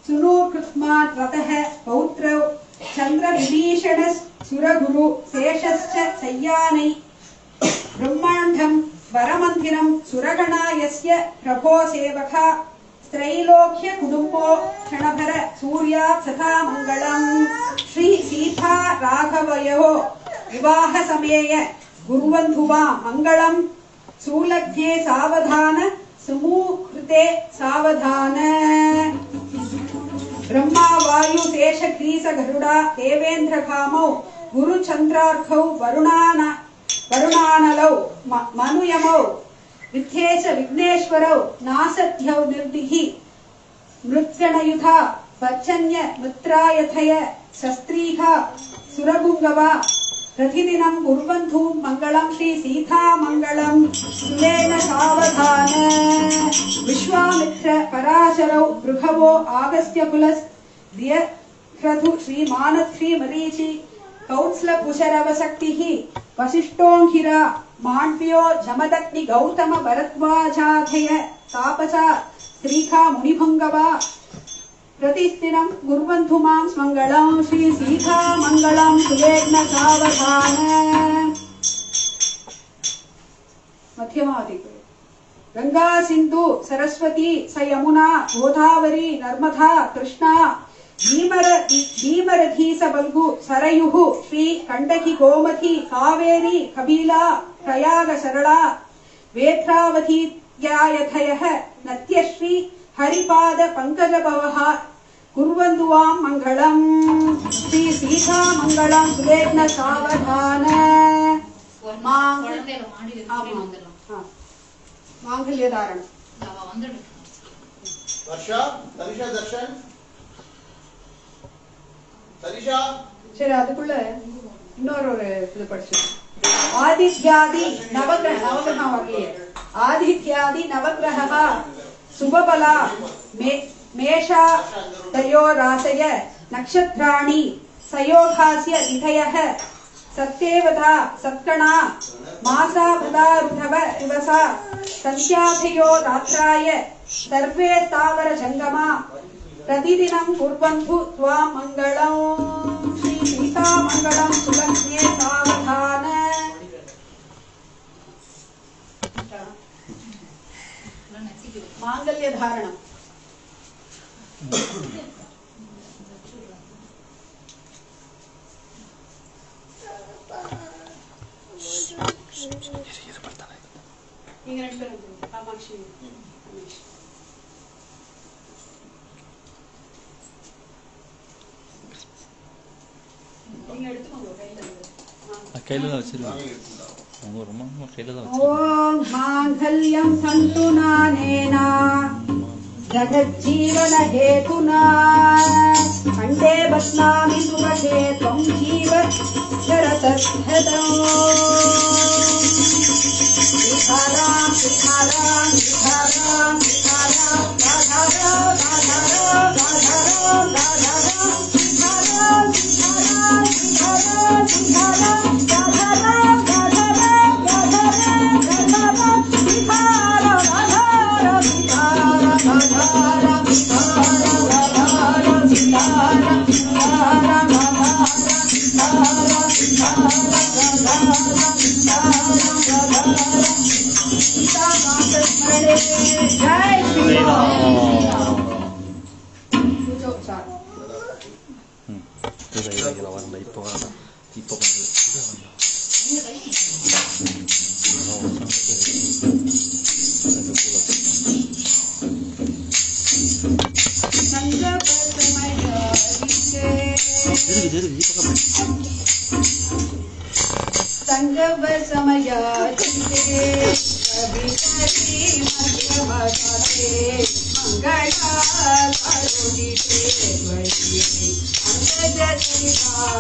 सुनूकृत्मान् रतः पौत्रौ चंद्रविभीषण सुरगुरु शेषश्च सय्यानै ब्रह्माण्डं वरमन्दिरं सुरगणा यस्य प्रभो सेवका त्रैलोक्य कुटुम्बो क्षणभर सूर्यात् सदा मङ्गलम्. श्री सीता राघवयोः विवाह समये गुरुवन्धुवा मङ्गलम्. सुलग्ने सावधान सुमुहूर्ते सावधान. ब्रह्मा वायु शेष ग्रीस गरुड़ा देवेन्द्र कामौ गुरु चंद्रार्कौ वरुणानलौ मनुयमौ विद्येश विघ्नेश्वरौ नासध्यौ निर्दिहि मृत्यणयुधा वच्चन्य मित्रायथय शस्त्रीहा सुरभुङ्गवा प्रतिदिनं कुर्वन्तु मङ्गलं श्री सीता मङ्गलं. सुलेन सावधान. विश्वामित्र पराशरौ बृहवो आगस्त्य कुलस् दियक्रतु श्री मानश्री मरीचि कौत्स्लकुशरवशक्तिः वसिष्ठोऽङ्गिरा माण्ड्यो जमदग्नि गौतम भरद्वाजाधय तापसा श्रीखा मुनिभङ्गवा प्रतिदिनं कुर्वन्तु मां मङ्गलं श्री सीता मङ्गलं. सुलेन सावधान. मध्यमावधि गंगा सिंधु सरस्वती स यमुना गोदावरी नर्मदा कृष्णा भीमरथी स बल्गु सरयुः श्री कंडकी गोमती कावेरी कबीला प्रयाग सरला वेत्रावती यथयः नत्यश्री हरिपाद पंकजभवः कुर्वन्तु वां मङ्गलम्. श्री सीता मङ्गलं. सुलेन सावधान. மாங்கல்ய தாரணம். அவ வந்துடு. வர்ஷா, தனிஷா தர்ஷன். தனிஷா. சரி, அதுக்குள்ள இன்னொரு இது படிச்சு. ஆதித்யாதி நவகிரகம் வரலையே. ஆதித்யாதி நவகிரகா சுபபலா மேஷா தயோராசய நக்ஷத்ராணி சயோகாஸ்ய திதயः சத்யேவதா சத்கணா மாசாபதாருதவ திவசா சந்த்யாதயோ ராத்ராய சர்வே ஸ்தாவர ஜங்கமா பிரதிதினம் குர்வந்து த்வாம் மங்களம். ஸ்ரீ சீதா மங்களம் சுலக்ஷ்மே சாவதான. மாங்கல்ய தாரணம். நீங்க ரெண்டு பேரும் காமாட்சி ரமேஷ். நீங்க எடுத்துக்கோங்க கையில தான் வச்சிருக்கேன். ஓம் மாங்கல்யம் சந்து நானேனா ஜகஜ்ஜீவன ஹேதுனா கண்டே பத்னாமி சுபகே த்வம் ஜீவ சரதஸ்ஹதம். விகாராம் விகாராம் விகாராம் விகாராம் ராதாராம் ராதாராம் ராதாராம் ராதாராம் விகாராம் விகாராம் விகாராம் விகாராம் ராதாராம் ராதாராம் ராதாராம் ராதாராம் விகாராம் ராதாராம் விகாராம் ராதாராம் விகாராம் ராதாராம் விகாராம் விகாராம் जय श्री राम. संगव समयाचिते कभी कभी मध्यमते मंगला करुणिते वैये अंगजतिभावते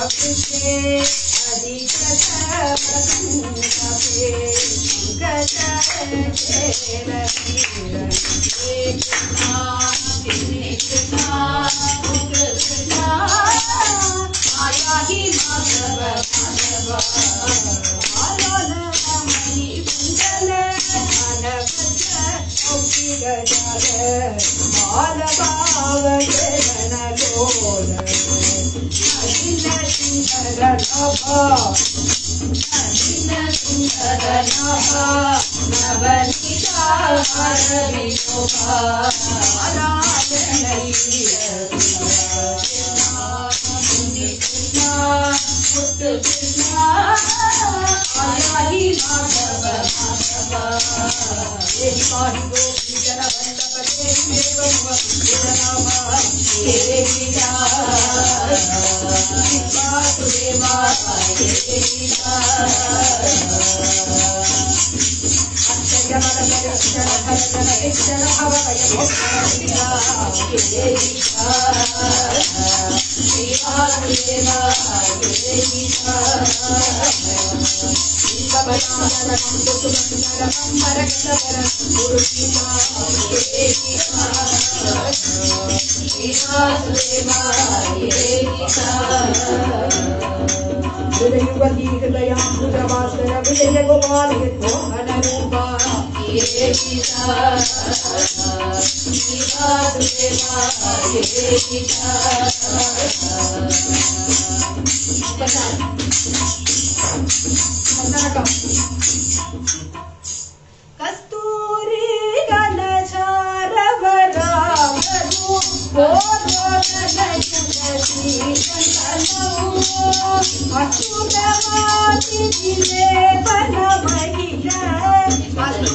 अधिगतवसंगते मंगलचेलवीरन्ते कृष्णा कृष्णा आया ही माधव माधव आलोल मणि कुंडल मानवच मुक्ति गजाल माल भाव जन लोल नलिन सुंदर नभा नलिन सुंदर नभा नवनीता हर विशोभा आराधनई कृष्णा मुक्त कृष्णा आया ही माधव माधव यही पाहि गोपी जन वल्लभ देवी देव विदनामा हे गीता वासुदेवा हे गीता अक्षयमलक्षण भजन इक्षण भवय भोक्ता हे गीता वासुदेवा हे गीता विजय गोपाल रूपा कस्तूरी गणचारवरावरु अच्युतमाति जिले बन महिला Vedana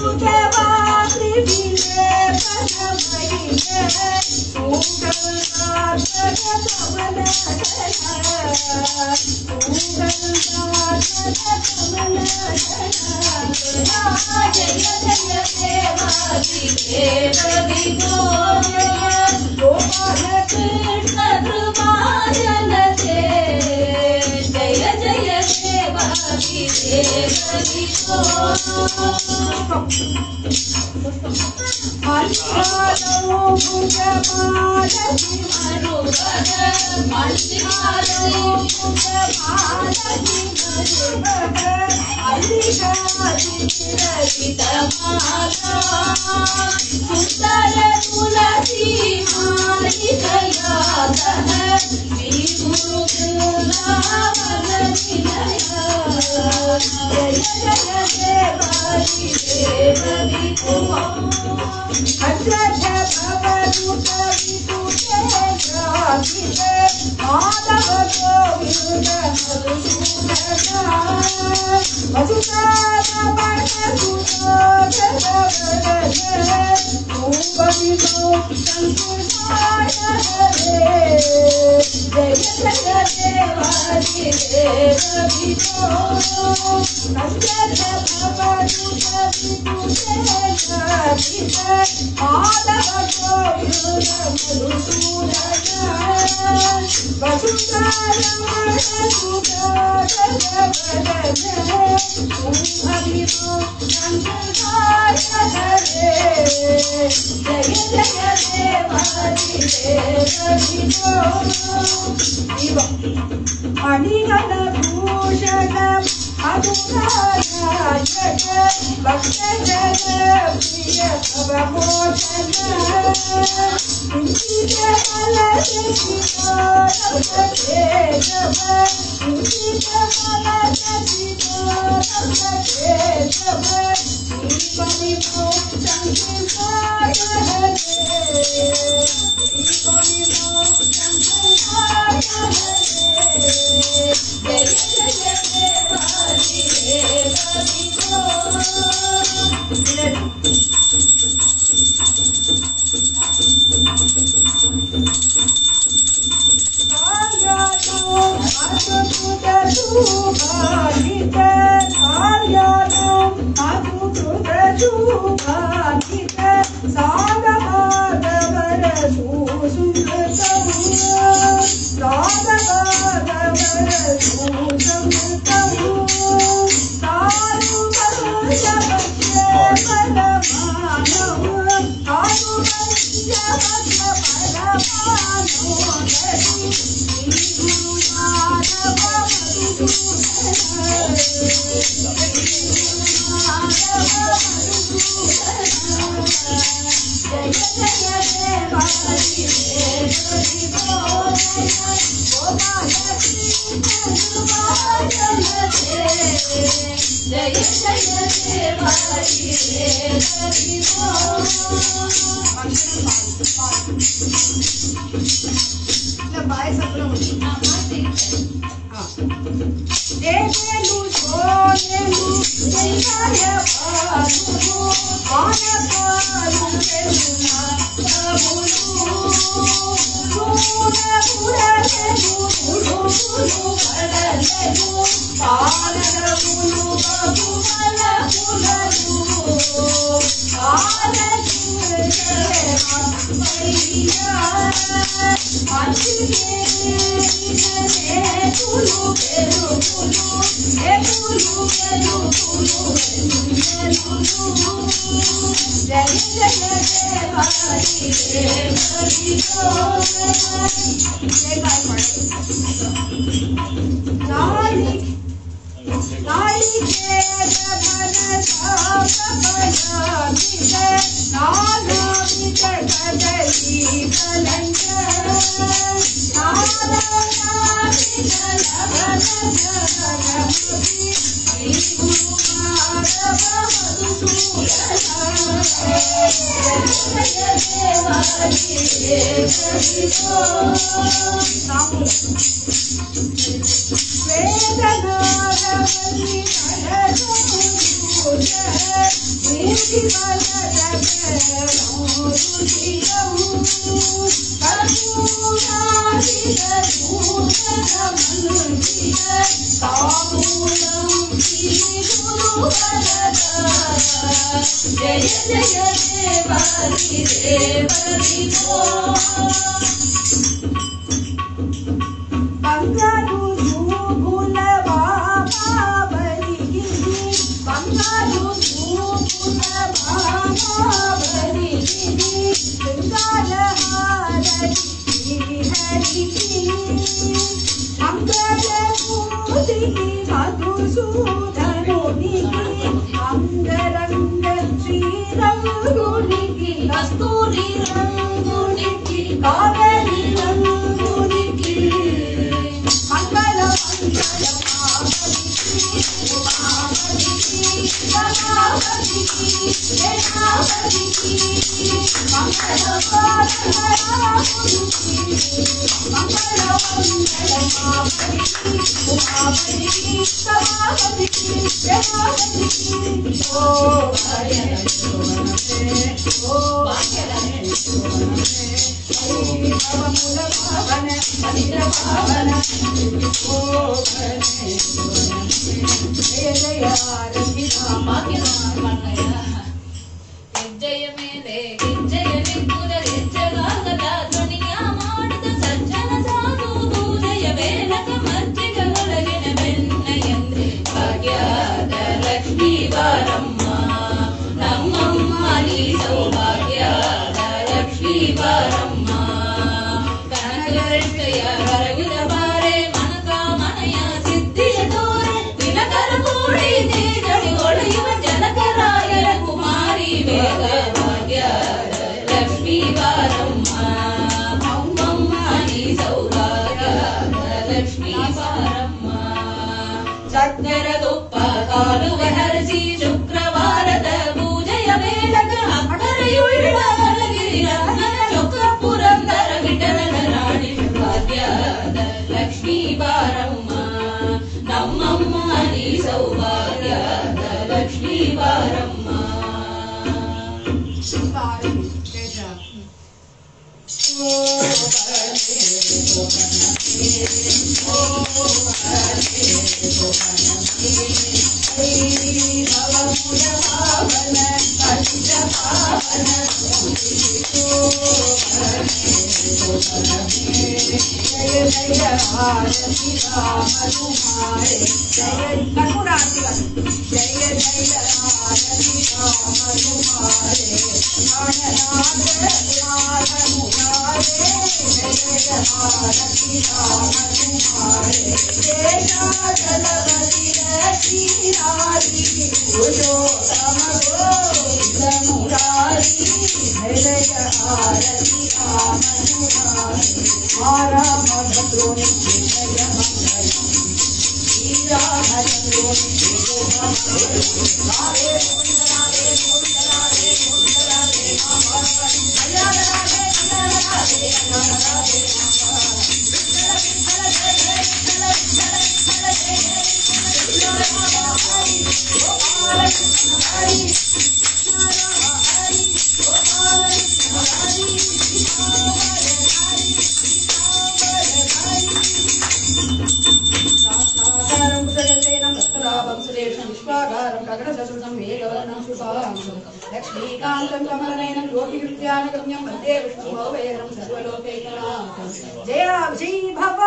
लक्ष्मीकान्तं कमलनयनं योगिविद्यानगम्यं वन्दे विष्णुभवेरं सर्वलोकैकनाथं जय विजयी भव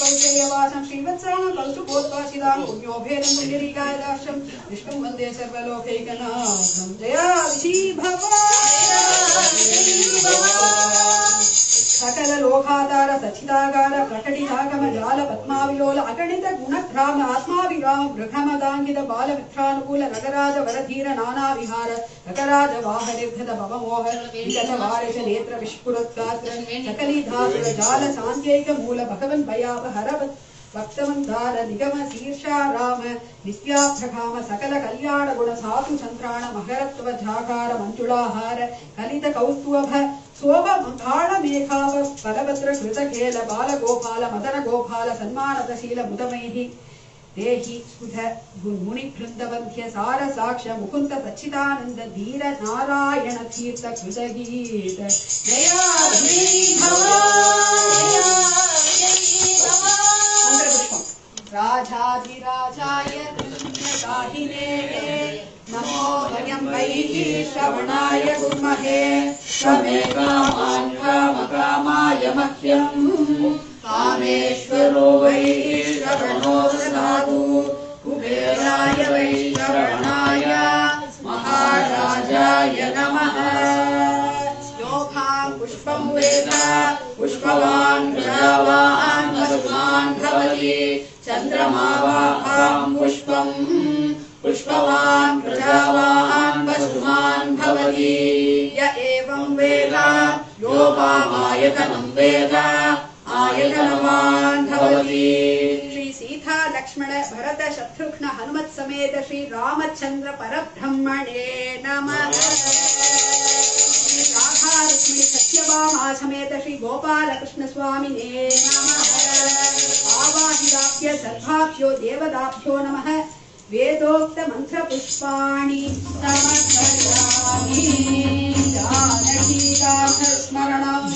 कौशेयवासं श्रीवत्सानं कौस्तुभोद्भासितां पुण्योभेदं पुण्डरीकायदाक्षं विष्णुं वन्दे सर्वलोकैकनाथं जय विजयी भव सकल लोकाधार सचिदागार प्रकटितागम जाल पद्माविलोल अगणित गुणग्राम आत्माविराम बृहमदांगित बालमित्रानुकूल रगराज वरधीर नाना विहार रगराज वाहनिर्धत भवमोह विगत वारिश नेत्र विस्फुरत्गात्र सकलीधासुर जाल सांत्यैक मूल भगवन् भयापहर भक्तवन्दार निगम शीर्षा राम नित्याभ्रकाम सकल कल्याण गुण साधु संत्राण महरत्व झाकार मंजुलाहार कलित कौस्तुभ सोभ काळ मेघाव बलभद्र कृतखेल बाल गोपाल मदन गोपाल सन्मानतशील मुदमैः देहि स्फुट मुनि वृंदवंध्य सार साक्ष मुकुंद सच्चिदानंद धीर नारायण तीर्थ कृतगीत जया राजाधिराजाय दाहिने नमो वयं वैः श्रवणाय कुर्महे श्रमे कामान् कामकामाय मह्यम् कामेश्वरो वै श्रवणो ददातु कुबेराय वै श्रवणाय महाराजाय नमः योभां पुष्पं वेद पुष्पवान् प्रजावान् वसुमान् भवति चन्द्रमावां पुष्पं पुष्पवान् प्रजावान् वसुमान् भवति य एवं वेद योपामायतनं वेद आयतनवान् भवति श्री सीता लक्ष्मण भरत शत्रुघ्न हनुमत समेत श्री रामचंद्र परब्रह्मणे नमः राधा रुक्मिणी सत्यभामा समेत श्री गोपाल कृष्ण स्वामिने नमः आवाहिताभ्य सर्वाभ्यो देवताभ्यो नमः वेदोक्त मंत्र पुष्पाणि समर्पयामि जानकी दास स्मरणं